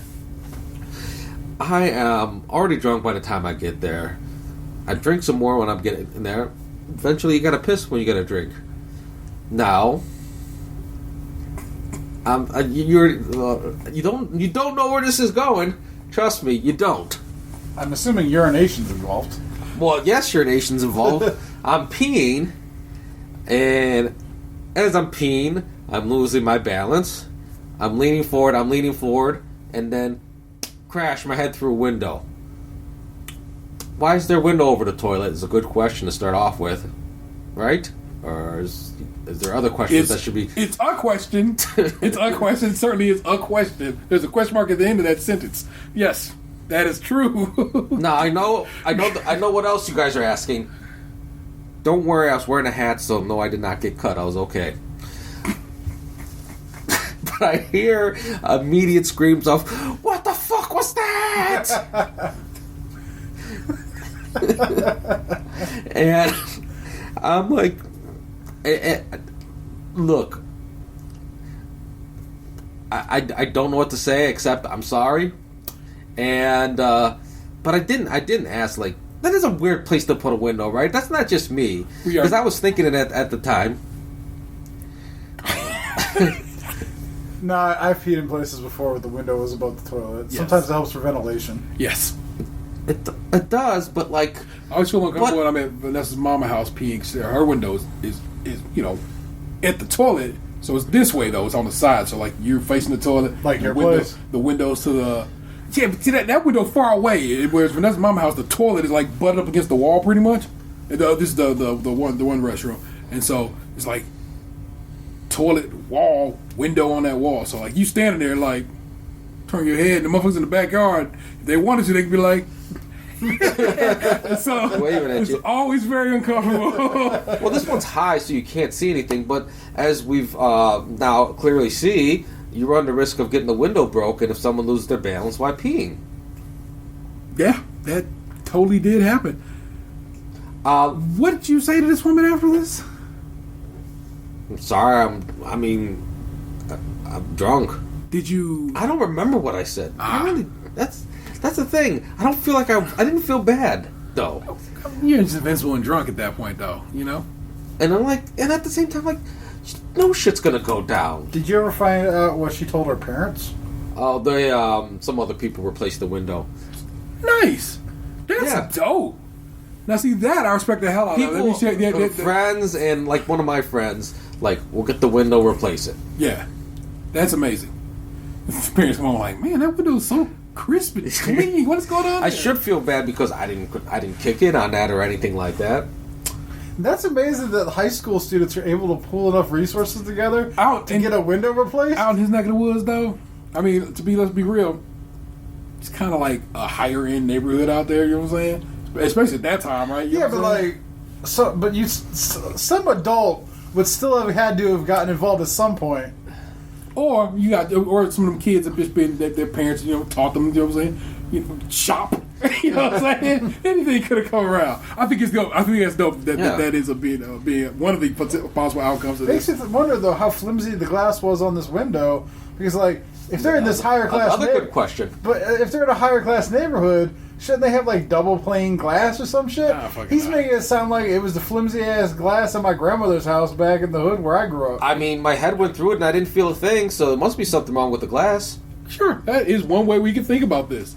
I am already drunk by the time I get there. I drink some more when I'm getting in there. Eventually, you gotta piss when you get a drink. Now, you don't know where this is going. Trust me, you don't. I'm assuming urination's involved. Well, yes, urination's involved. I'm peeing, and as I'm peeing, I'm losing my balance, I'm leaning forward, and then crash my head through a window. Why is there a window over the toilet is a good question to start off with, right? Or is there other questions that should be... It's a question. It's a question. It certainly is a question. There's a question mark at the end of that sentence. Yes, that is true. No, I know what else you guys are asking. Don't worry, I was wearing a hat, so no, I did not get cut. I was okay. But I hear immediate screams of, "What the fuck was that?" And I'm like, look, I don't know what to say except I'm sorry. And but I didn't ask, like, that is a weird place to put a window, right? That's not just me, because I was thinking it at the time. No, I've peed in places before where the window was above the toilet. Yes. Sometimes it helps for ventilation. Yes. It does, but like, I always feel uncomfortable when I'm at Vanessa's mama house peeing. 'Cause her window is at the toilet, so it's this way though. It's on the side, so like you're facing the toilet, like the your window, place. the windows to the but see that window far away. Whereas Vanessa's mama house, the toilet is like butted up against the wall pretty much. And this is the one restroom, and so it's like toilet wall window on that wall. So like you standing there like turn your head, and the motherfuckers in the backyard, if they wanted to, they could be like. So waving at it's you. always very uncomfortable. Well, this one's high, so you can't see anything. But as we've now clearly see, you run the risk of getting the window broken if someone loses their balance while peeing. Yeah, that totally did happen. What did you say to this woman after this? I'm sorry. I'm drunk. Did you? I don't remember what I said. That's the thing. I don't feel like I didn't feel bad though. You're just invincible and drunk at that point, though. You know. And I'm like, and at the same time, like, no shit's gonna go down. Did you ever find out what she told her parents? Oh, they some other people replaced the window. Nice. That's dope. Now, see that I respect the hell out of. People, Let me check. friends, and like one of my friends, like, we'll get the window, replace it. Yeah, that's amazing. Parents come on like, man, that window's so crisp and clean. What is going on? I there? should feel bad because I didn't kick in on that or anything like that. That's amazing that high school students are able to pull enough resources together to get a window replaced. Out in his neck of the woods, though. I mean, let's be real. It's kind of like a higher end neighborhood out there. You know what I'm saying? Especially at that time, right? You know but what I'm saying? some adult would still have had to have gotten involved at some point. Or some of them kids have just been that their parents, taught them. You know what I'm saying? Shop. You know what I'm saying? Anything could have come around. I think it's dope. I think that's dope. That is being one of the possible outcomes of this. Makes you wonder though how flimsy the glass was on this window, because like if they're in this higher class, Another good question. But if they're in a higher class neighborhood, shouldn't they have like double pane glass or some shit? He's making it sound like it was the flimsy ass glass in my grandmother's house back in the hood where I grew up. I mean, my head went through it and I didn't feel a thing, so there must be something wrong with the glass. Sure, that is one way we can think about this.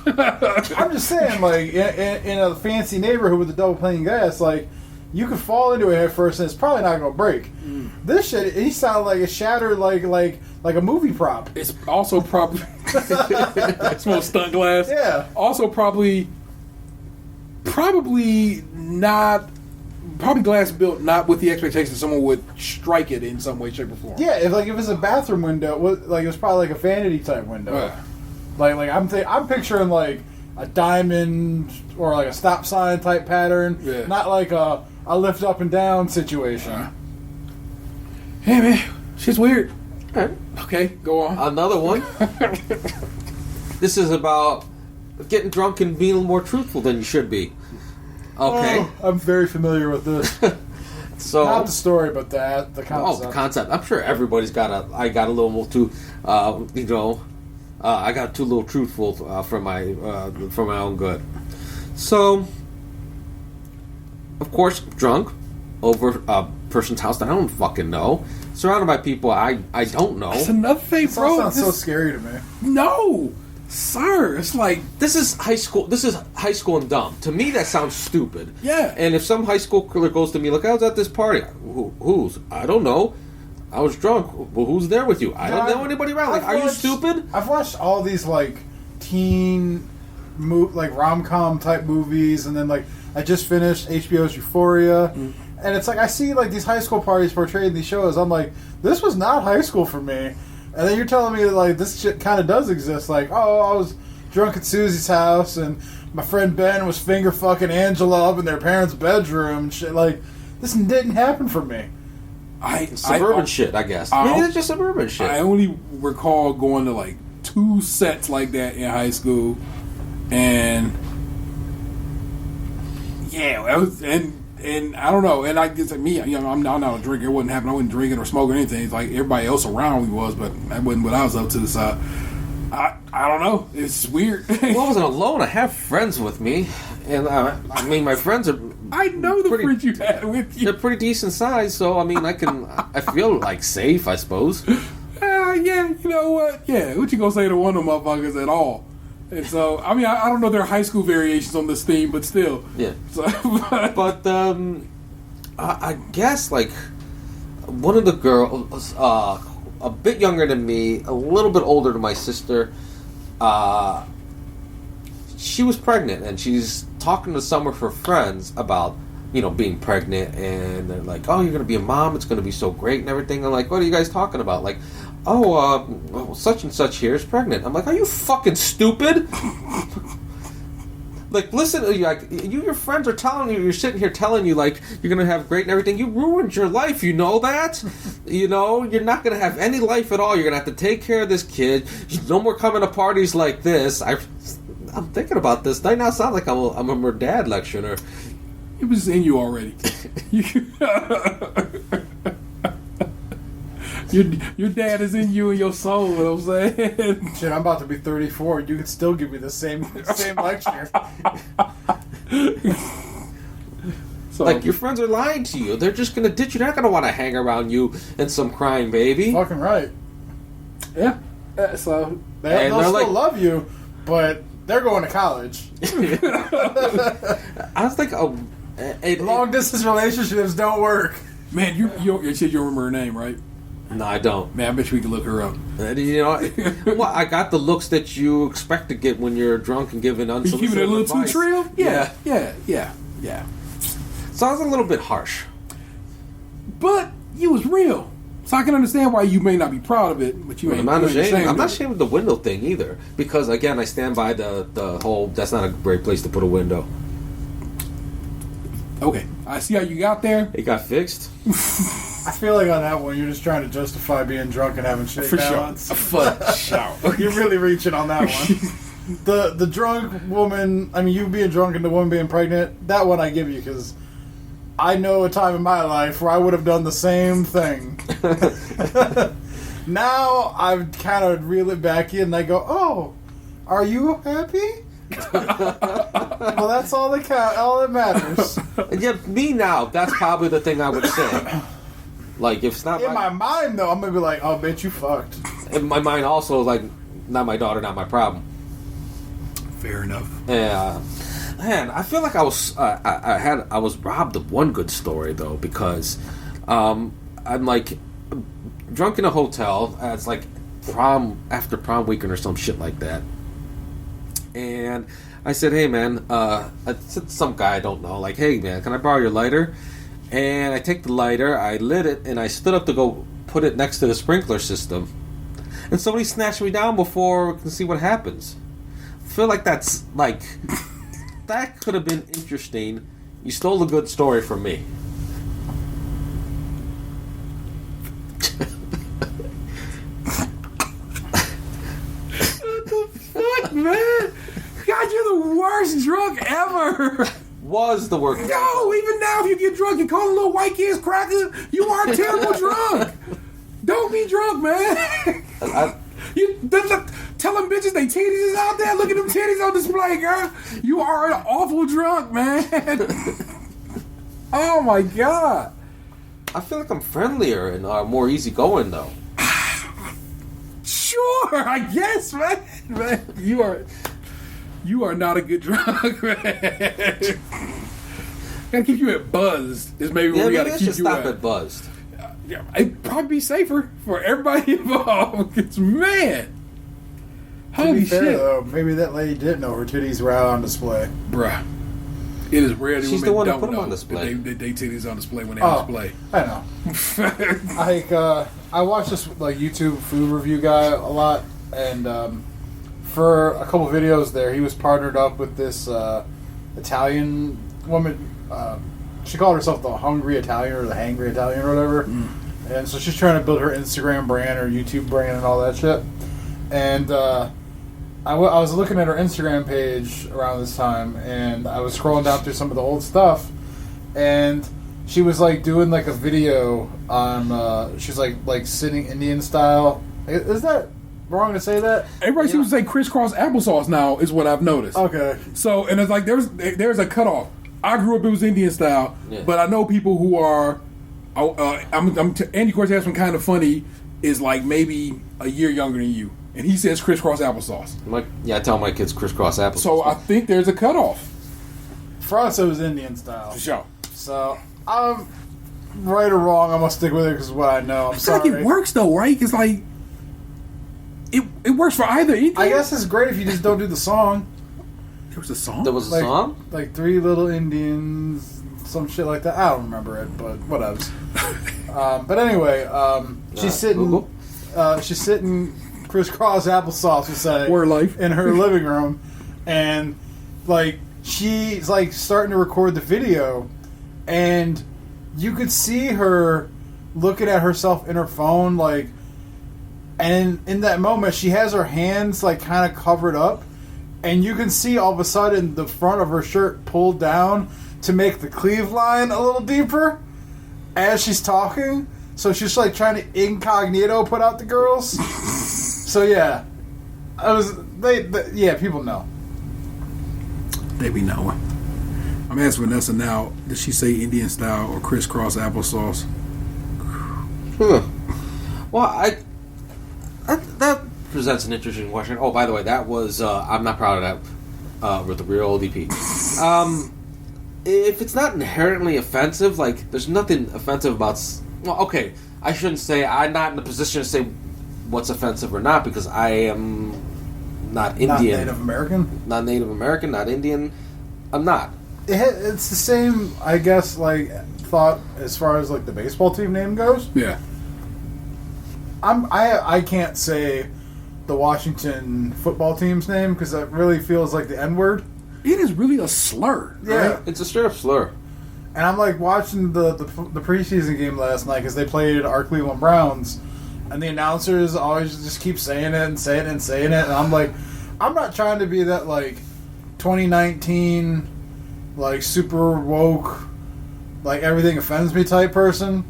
I'm just saying, like in a fancy neighborhood with a double pane glass, like you could fall into it head first and it's probably not gonna break. This shit, he sounded like it shattered like a movie prop. It's also probably small stunt glass. Yeah. Also probably not. Probably glass built not with the expectation that someone would strike it in some way, shape, or form. Yeah, if it's a bathroom window, it was probably like a vanity type window. Like I'm picturing like a diamond or like a stop sign type pattern, not like a lift up and down situation. Hey man, shit's weird. Okay, go on. Another one. This is about getting drunk and being more truthful than you should be. Okay. Oh, I'm very familiar with this. So not the story, but the concept. Oh, the concept. I'm sure everybody's got I got a little more too, I got too little truthful for my own good. So, of course, drunk over a person's house that I don't fucking know, surrounded by people I don't know. That's another thing, bro. That sounds so scary to me. No, sir. It's like this is high school. This is high school and dumb. To me, that sounds stupid. Yeah. And if some high schooler goes to me like, I was at this party. Whose? I don't know. I was drunk. Well, who's there with you? I don't know anybody around. Like, are you stupid? I've watched all these like teen, like rom-com type movies, and then like I just finished HBO's Euphoria, and it's like I see like these high school parties portrayed in these shows. I'm like, this was not high school for me. And then you're telling me that like this shit kind of does exist. Like, oh, I was drunk at Susie's house, and my friend Ben was finger fucking Angela up in their parents' bedroom. And shit. Like, this didn't happen for me. Suburban shit, I guess. Maybe it's just suburban shit. I only recall going to like 2 sets like that in high school, and yeah, I was, and I don't know, and I guess like me, you know, I'm not a drinker. It wouldn't happen. I wasn't drinking or smoking anything. It's like everybody else around me was, but that wasn't what I was up to. So I don't know. It's weird. Well, I wasn't alone. I have friends with me, and I mean, my friends are. I know the friends you had with you. They're pretty decent size, so I mean, I feel like safe, I suppose. Yeah, you know what? Yeah, what you gonna say to one of them motherfuckers at all? And so, I mean, I don't know their high school variations on this theme, but still. Yeah. So, but I guess like one of the girls, a bit younger than me, a little bit older than my sister. She was pregnant, and she's talking to some of her friends about, you know, being pregnant, and they're like, "Oh, you're gonna be a mom. It's gonna be so great and everything." I'm like, "What are you guys talking about?" Like, "Oh, such and such here is pregnant." I'm like, "Are you fucking stupid?" Like, listen, like your friends are telling you, you're sitting here telling you like you're gonna have great and everything. You ruined your life. You know that. You know you're not gonna have any life at all. You're gonna have to take care of this kid. No more coming to parties like this. I'm thinking about this. They now sound like I'm a dad lecturing her. it was in you already. Your dad is in you and your soul. You know what I'm saying? Shit, I'm about to be 34. You can still give me the same lecture. So, Like, your friends are lying to you. They're just gonna ditch you. They're not gonna want to hang around you and some crying baby. Fucking right. yeah. So They'll they're still like- love you, but they're going to college. I was like, Long distance relationships don't work. man, you said you remember her name, right? no, I don't. Man, I bet you we can look her up. You know, well, I got the looks that you expect to get when you're drunk and giving You unsolicited keeping it a little too advice. trill? Yeah. Yeah. So I was a little bit harsh. But you was real. So I can understand why you may not be proud of it, but you ain't, I'm not you ain't ashamed. I'm not of it. ashamed of the window thing either, because again, I stand by the whole. That's not a great place to put a window. Okay, I see how you got there. It got fixed. I feel like on that one, you're just trying to justify being drunk and having shit For sure. balance. For sure. You're really reaching on that one. The drunk woman, I mean, you being drunk and the woman being pregnant, that one I give you, because I know a time in my life where I would have done the same thing. Now I've kind of reel it back in and I go, oh, are you happy? Well, that's all that matters. Yeah, me now. That's probably the thing I would say. Like, if it's not In my mind, though, I'm gonna be like, "Oh, bitch, you fucked." in my mind, also like, not my daughter, not my problem. Fair enough. Man, I feel like I was robbed of one good story though, because I'm like drunk in a hotel. It's like after prom weekend or some shit like that. And I said, "Hey man," I said to some guy I don't know, like, "Hey man, can I borrow your lighter?" And I take the lighter, I lit it, and I stood up to go put it next to the sprinkler system. And somebody snatched me down before we can see what happens. I feel like that's, like, that could have been interesting. You stole a good story from me. Fuck, man. God, you're the worst drunk ever. Was the work. No, even now, if you get drunk and call little white kids crackers, you are a terrible drunk. Don't be drunk, man. Tell them bitches they titties is out there. Look at them titties on display, girl. You are an awful drunk, man. Oh my god. I feel like I'm friendlier and more easygoing, though. Sure, I guess, man. You are not a good drunk, man. Gotta keep you at buzzed. Is maybe where we maybe gotta let's keep just you stop at. at buzzed. it'd probably be safer for everybody involved. It's man. To Holy be fair, shit. though, maybe that lady didn't know her titties were out on display. Bruh. It is rare that She's women the one that don't put them know on display. that they titties on display when they on display. I know. I watch this like YouTube food review guy a lot, and for a couple videos there, he was partnered up with this Italian woman. She called herself the Hungry Italian or the Hangry Italian or whatever. And so she's trying to build her Instagram brand or YouTube brand and all that shit. And I was looking at her Instagram page around this time, and I was scrolling down through some of the old stuff, and she was like doing like a video on. She's like sitting Indian style. Is that wrong to say that? Everybody seems to say crisscross applesauce now is what I've noticed. Okay. So, and it's like there's a cutoff. I grew up, it was Indian style, but I know people who are. Andy Cortez from Kind of Funny is like maybe a year younger than you, and he says crisscross applesauce. I tell my kids crisscross applesauce. So I think there's a cutoff. For us, it was Indian style. For sure. So I'm right or wrong. I'm gonna stick with it because what I know. I'm I feel sorry. like it works though, right? It's like it works for either. I guess it's great if you just don't do the song. There was a song. There was a Like- song? Like Three Little Indians, some shit like that. I don't remember it, but whatever. But anyway, she's sitting. Google. She's sitting crisscross applesauce, we say, Word life. in her living room, and like she's like starting to record the video, and you could see her looking at herself in her phone, like, and in that moment she has her hands like kind of covered up, and you can see all of a sudden the front of her shirt pulled down to make the cleave line a little deeper as she's talking. So she's like trying to incognito put out the girls. So yeah, yeah, people know. They be knowing. I'm asking Vanessa now. Did she say Indian style or crisscross applesauce? Well, that presents an interesting question. Oh, by the way, that was I'm not proud of that with the real ODP. If it's not inherently offensive, like there's nothing offensive about. Well, okay, I shouldn't say I'm not in a position to say what's offensive or not because I am not Indian, Not Native American. not Native American, not Indian. I'm not. It's the same, I guess, like thought as far as like the baseball team name goes. Yeah. I can't say the Washington football team's name because it really feels like the N-word. It is really a slur. Yeah. Right? It's a straight up slur. And I'm like watching the preseason game last night because they played our Cleveland Browns, and the announcers always just keep saying it and saying it and saying it, and I'm like, I'm not trying to be that like 2019 like super woke, like everything offends me type person.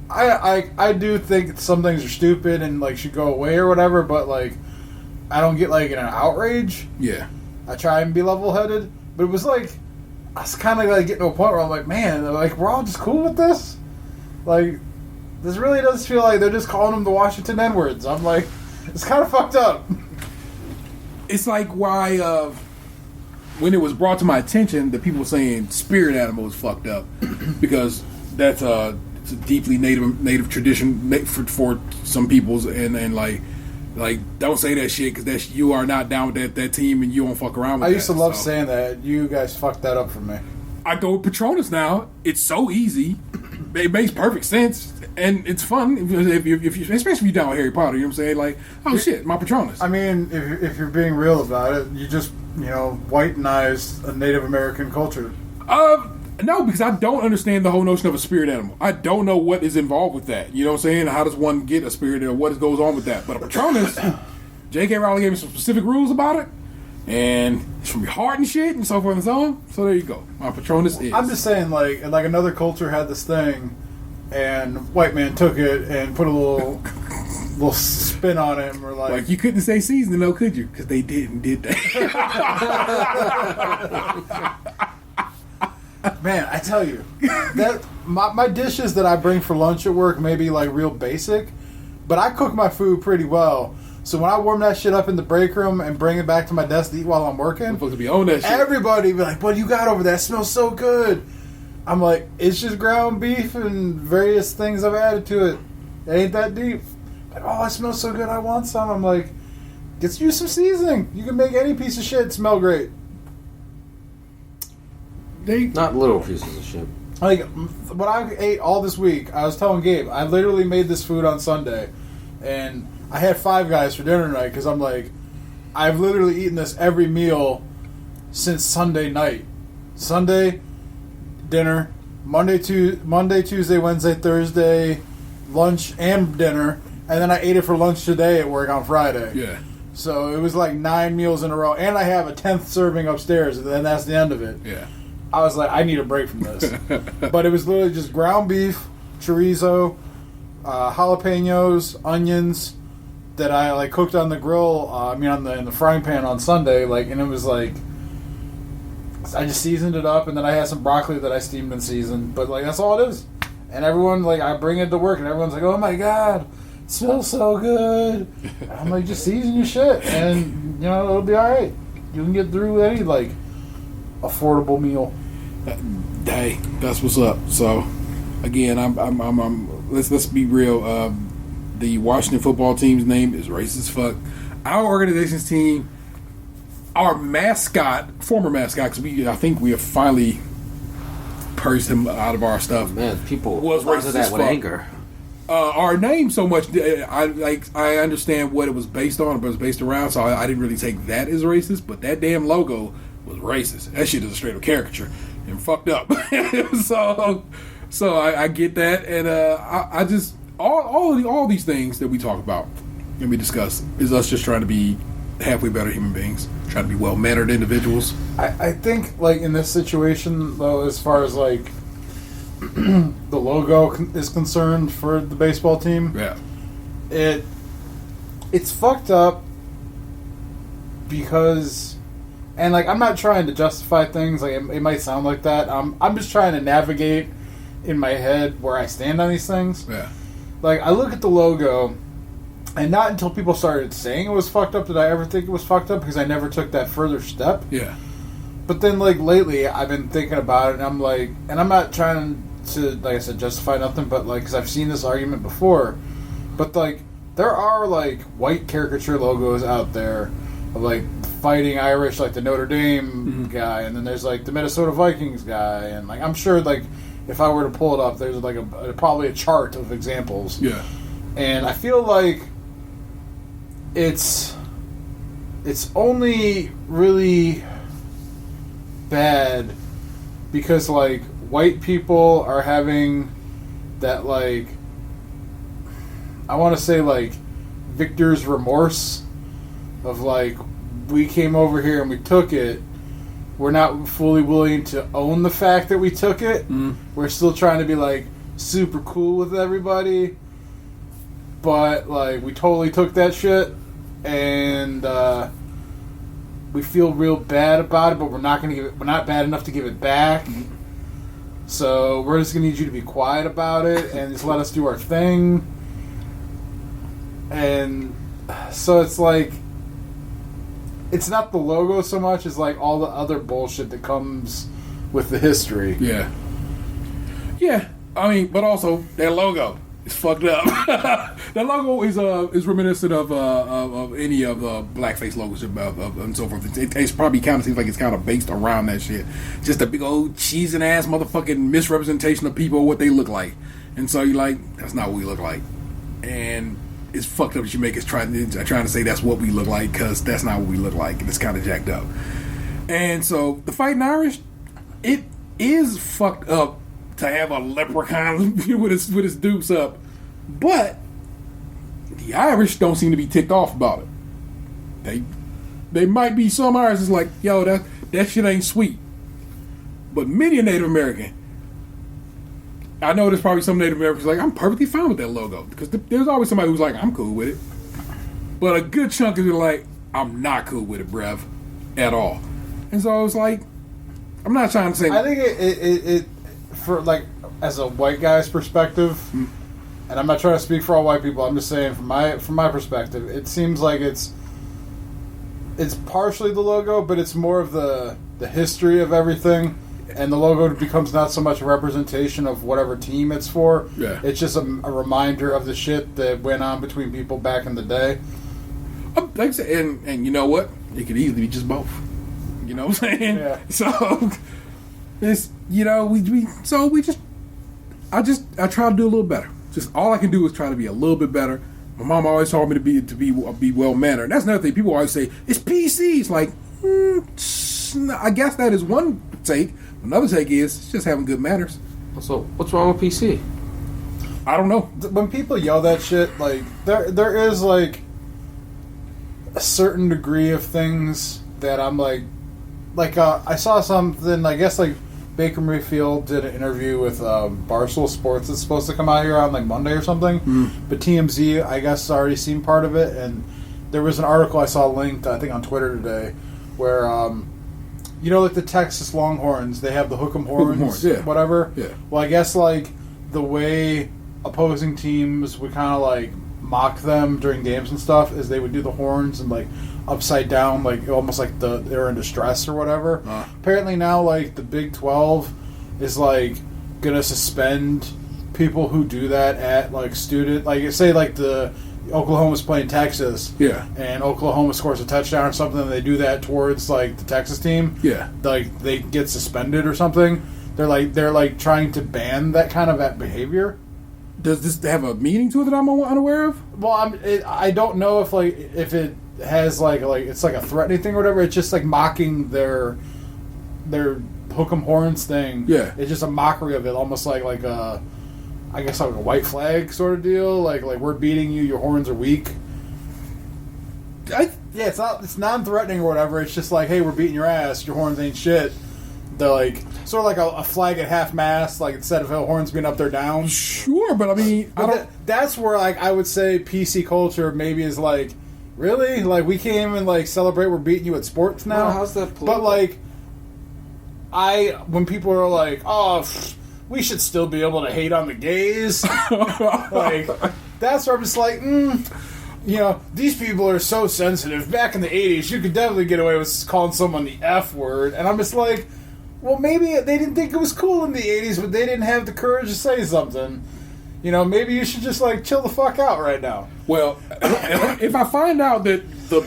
I do think some things are stupid and like should go away or whatever, but like I don't get like in an outrage. Yeah. I try and be level headed, but it was like I was kind of like getting to a point where I'm like, man, like we're all just cool with this. Like this really does feel like they're just calling them the Washington N-words. I'm like, it's kind of fucked up. It's like why when it was brought to my attention that people were saying spirit animal is fucked up because that's it's a deeply native tradition for some peoples and like don't say that shit because that's you are not down with that team and you don't fuck around with I that. used to love So, saying that. You guys fucked that up for me. I go with Patronus now. It's so easy. It makes perfect sense and it's fun if you especially if you're down with Harry Potter. You know what I'm saying? Like, oh shit, my Patronus. I mean, if you're being real about it, you just whitenized a Native American culture. No, because I don't understand the whole notion of a spirit animal. I don't know what is involved with that. You know what I'm saying? How does one get a spirit animal? What goes on with that? But a Patronus, J.K. Rowling gave me some specific rules about it, and it's from your heart and shit, and so forth and so on. So there you go. My Patronus is. I'm just saying, like another culture had this thing, and white man took it and put a little spin on it, and we're like you couldn't say seasoning, though, could you? Because they didn't, did they? Man, I tell you, that my dishes that I bring for lunch at work may be like real basic, but I cook my food pretty well. So when I warm that shit up in the break room and bring it back to my desk to eat while I'm working, I'm supposed to be on that shit. everybody be like, "What you got over there? It smells so good." I'm like, it's just ground beef and various things I've added to it. It ain't that deep. Like, oh, it smells so good, I want some. I'm like, get you some seasoning. You can make any piece of shit smell great. Not little pieces of shit. Like, what I ate all this week, I was telling Gabe, I literally made this food on Sunday, and I had Five Guys for dinner tonight, because I'm like, I've literally eaten this every meal since Sunday night. Sunday, dinner, Monday, Tuesday, Wednesday, Thursday, lunch and dinner, and then I ate it for lunch today at work on Friday. Yeah. So it was like 9 meals in a row, and I have a 10th serving upstairs, and then that's the end of it. Yeah. I was like, I need a break from this. But it was literally just ground beef, chorizo, jalapenos, onions that I like cooked on the grill. In the frying pan on Sunday. Like, and it was like, I just seasoned it up, and then I had some broccoli that I steamed and seasoned. But like, that's all it is. And everyone, like, I bring it to work, and everyone's like, "Oh my god, it smells so good." And I'm like, just season your shit, and it'll be all right. You can get through any like affordable meal. Hey, that's what's up. So, again, let's be real. The Washington football team's name is racist as fuck. Our organization's team, our mascot, former mascot, because I think we have finally purged him out of our stuff. Man, people was racist that as with fuck. anger. Our name so much, I understand what it was based on, but it was based around, so I didn't really take that as racist. But that damn logo was racist. That shit is a straight up caricature and fucked up. so I get that, and I just all these things that we talk about and we discuss is us just trying to be halfway better human beings, trying to be well mannered individuals. I think like in this situation though, as far as like the logo is concerned for the baseball team, Yeah, it's fucked up because. And, like, I'm not trying to justify things. Like, it might sound like that. I'm just trying to navigate in my head where I stand on these things. yeah, Like, I look at the logo, and not until people started saying it was fucked up did I ever think it was fucked up, because I never took that further step. yeah. But then, like, lately, I've been thinking about it, and I'm like... And I'm not trying to, like I said, justify nothing, but, like, because I've seen this argument before. But, like, there are, like, white caricature logos out there of, like... fighting Irish, like the Notre Dame guy, and then there's like the Minnesota Vikings guy, and like I'm sure like if I were to pull it up, there's like probably a chart of examples. Yeah, and I feel like it's only really bad because like white people are having that like I want to say like victor's remorse of like. We came over here and we took it. We're not fully willing to own the fact that we took it. We're still trying to be like super cool with everybody, but like we totally took that shit, and we feel real bad about it. But we're not gonna give it. We're not bad enough to give it back. So we're just gonna need you to be quiet about it and just let us do our thing. And so it's like. It's not the logo so much as like all the other bullshit that comes with the history. Yeah. Yeah. I mean, but also that logo is fucked up. That logo is reminiscent of any of the blackface logos and so forth. It's probably kind of seems like it's kind of based around that shit. Just a big old cheesing ass motherfucking misrepresentation of people, what they look like. And so you're like, that's not what we look like. And it's fucked up that you make us trying to say that's what we look like, because that's not what we look like, and it's kind of jacked up. And so the Fighting Irish, it is fucked up to have a leprechaun with his dukes up, but the Irish don't seem to be ticked off about it. They might be some Irish is like, yo, that shit ain't sweet, but many Native American. I know there's probably some Native Americans like, I'm perfectly fine with that logo. Because there's always somebody who's like, I'm cool with it. But a good chunk of it like, I'm not cool with it, bruv. At all. And so I was like, I'm not trying to say... I think it for like, as a white guy's perspective, and I'm not trying to speak for all white people, I'm just saying from my perspective, it seems like it's partially the logo, but it's more of the history of everything. and the logo becomes not so much a representation of whatever team it's for. Yeah. It's just a reminder of the shit that went on between people back in the day. Like I said, and you know what? It could easily be just both. You know what I'm saying? Yeah. So it's I try to do a little better. Just all I can do is try to be a little bit better. My mom always taught me to be well mannered. That's another thing. People always say it's PC. It's like I guess that is one take. Another take is it's just having good manners. So what's wrong with PC? I don't know. When people yell that shit, like there is like a certain degree of things that I'm like I saw something. I guess like Baker Mayfield did an interview with Barstool Sports. It's supposed to come out here on like Monday or something. But TMZ, I guess, already seen part of it. And there was an article I saw linked, I think, on Twitter today, where you know, like the Texas Longhorns, they have the hook'em horns, yeah. whatever. Yeah. Well, I guess like the way opposing teams would kind of like mock them during games and stuff is they would do the horns and like upside down, like almost like they're in distress or whatever. Apparently now, like the Big 12 is like gonna suspend people who do that at like student, like say like the Oklahoma's playing Texas, Yeah. and Oklahoma scores a touchdown or something, and they do that towards like the Texas team. Yeah. Like they get suspended or something. They're like trying to ban that kind of behavior. Does this have a meaning to it that I'm unaware of? Well, I don't know if it has like it's like a threatening thing or whatever. It's just like mocking their hook'em horns thing. Yeah. It's just a mockery of it, almost like a, I guess like a white flag sort of deal. Like we're beating you, your horns are weak. Yeah, it's non-threatening or whatever. It's just like, hey, we're beating your ass, your horns ain't shit. They're like sort of like a flag at half mast, like instead of horns being up, they're down. Sure, but I mean, That's where like I would say PC culture maybe is like, really, like we can't even like celebrate we're beating you at sports now. Well, how's that political? But like, when people are like, oh, we should still be able to hate on the gays, like that's where I'm just like, you know, these people are so sensitive. Back in the 80s, you could definitely get away with calling someone the F word, and I'm just like, well, maybe they didn't think it was cool in the 80s, but they didn't have the courage to say something. You know, maybe you should just like chill the fuck out right now. Well, if I find out that the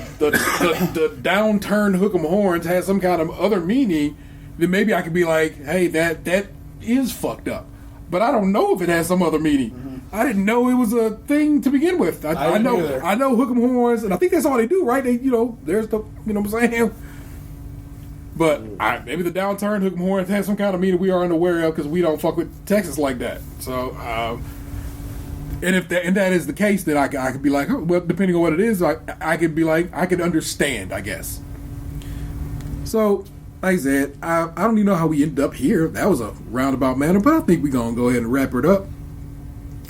downturned hook'em horns has some kind of other meaning, then maybe I could be like, hey, that is fucked up. But I don't know if it has some other meaning. Mm-hmm. I didn't know it was a thing to begin with. I know hook'em horns, and I think that's all they do, right? They, there's the, you know what I'm saying? But maybe the downturned hook'em horns has some kind of meaning we are unaware of because we don't fuck with Texas like that. So, and if that is the case, then I could be like, well, depending on what it is, I could be like, I could understand, I guess. So, like I said, I don't even know how we ended up here. That was a roundabout manner, but I think we're going to go ahead and wrap it up.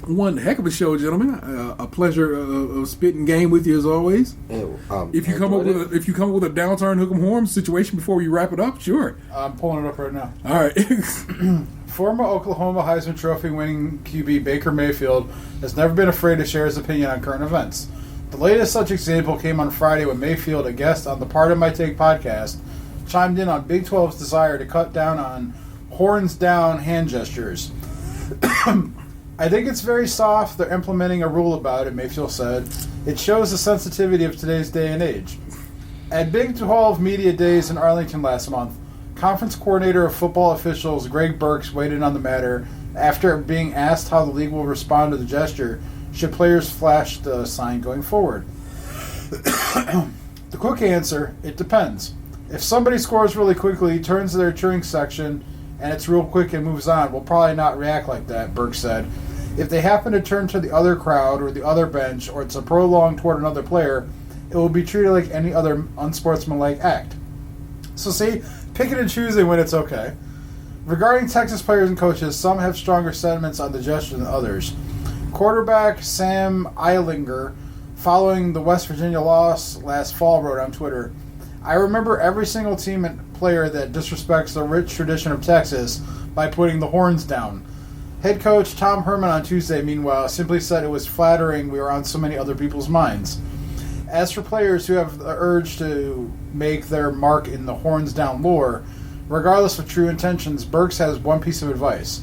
One heck of a show, gentlemen. A pleasure of spitting game with you as always. If you come up with a downturned hook'em horn situation before we wrap it up, sure. I'm pulling it up right now. All right. Former Oklahoma Heisman Trophy winning QB Baker Mayfield has never been afraid to share his opinion on current events. The latest such example came on Friday when Mayfield, a guest on the Part of My Take podcast, chimed in on Big 12's desire to cut down on horns down hand gestures. I think it's very soft. They're implementing a rule about it, Mayfield said. It shows the sensitivity of today's day and age. At Big 12 Media Days in Arlington last month, conference coordinator of football officials Greg Burks weighed in on the matter after being asked how the league will respond to the gesture should players flash the sign going forward. The quick answer, it depends. If somebody scores really quickly, turns to their cheering section, and it's real quick and moves on, we'll probably not react like that, Burks said. If they happen to turn to the other crowd or the other bench, or it's a prolong toward another player, it will be treated like any other unsportsmanlike act. So see, picking and choosing when it's okay. Regarding Texas players and coaches, some have stronger sentiments on the gesture than others. Quarterback Sam Eilinger, following the West Virginia loss last fall, wrote on Twitter, I remember every single team and player that disrespects the rich tradition of Texas by putting the horns down. Head coach Tom Herman on Tuesday, meanwhile, simply said it was flattering we were on so many other people's minds. As for players who have the urge to make their mark in the horns down lore, Regardless of true intentions, Burks has one piece of advice.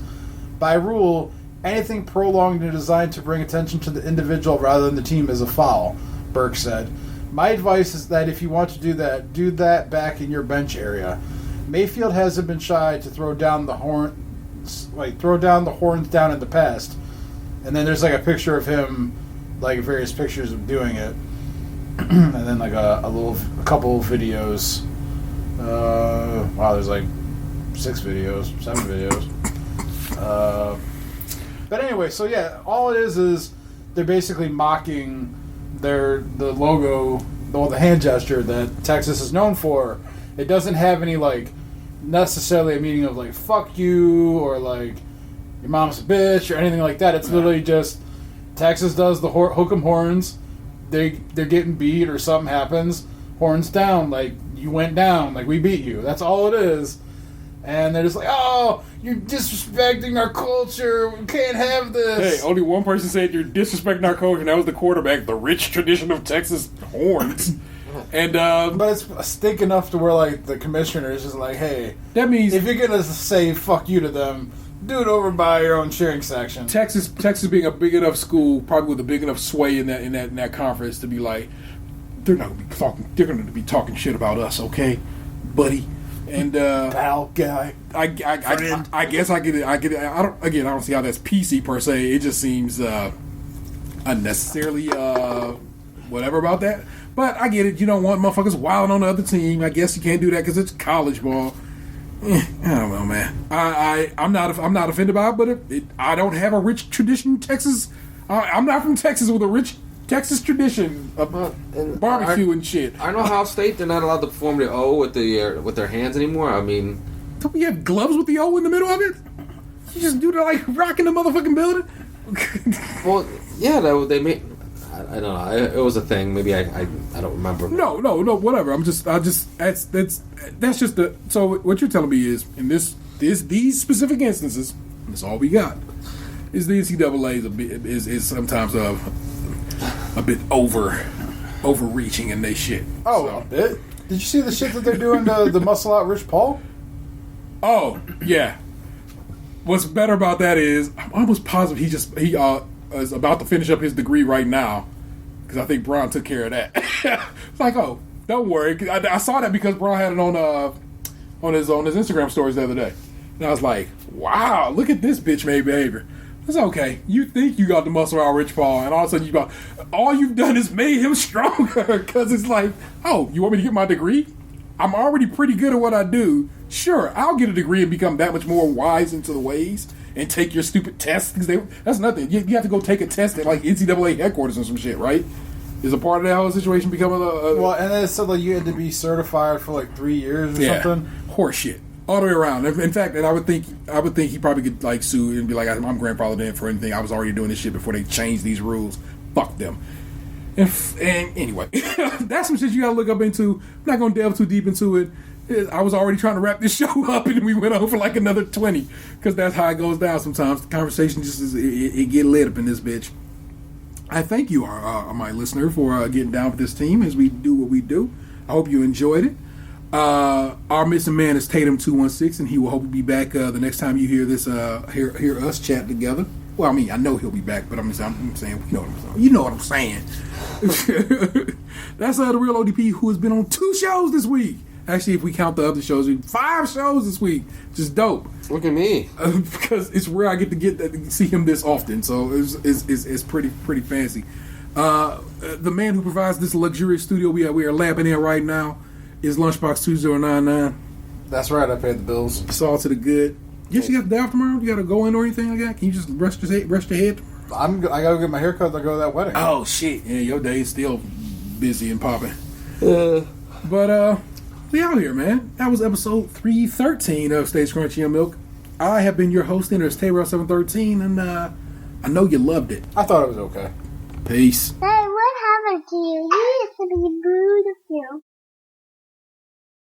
By rule, anything prolonged and designed to bring attention to the individual rather than the team is a foul, Burks said. My advice is that if you want to do that back in your bench area. Mayfield hasn't been shy to throw down the horns down in the past. And then there's like a picture of him, like various pictures of doing it. And then like a couple of videos. Wow, there's like 7 videos. But anyway, so yeah, all it is they're basically mocking the logo, the hand gesture that Texas is known for. It doesn't have any like necessarily a meaning of like fuck you or like your mom's a bitch or anything like that. It's literally just Texas does the hook 'em horns. They're getting beat or something happens. Horns down, like you went down, like we beat you. That's all it is. And they're just like, oh, you're disrespecting our culture. We can't have this. Hey, only one person said you're disrespecting our culture, and that was the quarterback. The rich tradition of Texas horns. And but it's stink enough to where like the commissioner is just like, hey, that means if you're gonna say fuck you to them, do it over by your own cheering section. Texas being a big enough school, probably with a big enough sway in that conference to be like, they're not gonna be talking. They're gonna be talking shit about us, okay, buddy. And pal guy. I guess I get it. I don't see how that's PC per se. It just seems unnecessarily whatever about that. But I get it. You don't want motherfuckers wilding on the other team. I guess you can't do that because it's college ball. I don't know, man. I'm not offended by it, but I don't have a rich tradition. Texas. I'm not from Texas with a rich Texas tradition of barbecue and shit. I know Ohio State, they're not allowed to perform the O with their hands anymore. I mean, don't we have gloves with the O in the middle of it? You just do that like rocking the motherfucking building. Well, yeah, they made. I don't know. It was a thing. Maybe I don't remember. No. Whatever. That's just the. So what you're telling me is in these specific instances, that's all we got. Is the NCAA is sometimes a bit overreaching in they shit. Oh, so. Did you see the shit that they're doing to the muscle out Rich Paul? Oh yeah. What's better about that is I'm almost positive he is about to finish up his degree right now because I think Braun took care of that. It's like, oh, don't worry. I saw that because Braun had it on his Instagram stories the other day, and I was like, wow, look at this bitch made behavior. It's okay. You think you got the muscle out Rich Paul, and all of a sudden all you've done is made him stronger because it's like, oh, you want me to get my degree? I'm already pretty good at what I do. Sure, I'll get a degree and become that much more wise into the ways and take your stupid tests. That's nothing. You have to go take a test at like NCAA headquarters or some shit, right? Is a part of that whole situation becoming a well, and then it said like you had to be certified for like 3 years or something. Horse shit. All the way around. In fact, and I would think he probably could like sue and be like, I'm grandfathered in for anything. I was already doing this shit before they changed these rules. Fuck them. And anyway, that's some shit you gotta look up into. I'm not gonna delve too deep into it. I was already trying to wrap this show up, and we went on for like another 20 because that's how it goes down sometimes. The conversation just it get lit up in this bitch. I thank you, my listener, for getting down with this team as we do what we do. I hope you enjoyed it. Our missing man is Tatum 216, and he will hopefully be back the next time you hear this. Hear us chat together. Well, I mean, I know he'll be back, but I'm saying, you know what I'm saying. That's the real ODP who has been on 2 shows this week. Actually, if we count the other shows, 5 shows this week. Just dope. Look at me. Because it's rare I get to see him this often, so it's pretty fancy. The man who provides this luxurious studio we are lapping in right now is Lunchbox 2099. That's right. I paid the bills. It's all to the good. Yes, you got the day off tomorrow. You got to go in or anything like that. Can you just rest your head? I gotta get my hair cut to go to that wedding. Oh shit! Yeah, your day is still busy and popping. But we out here, man. That was episode 313 of Stage Crunchy and Milk. I have been your host, Enter Taylor 713, and I know you loved it. I thought it was okay. Peace. Hey, what happened to you? You used to be beautiful.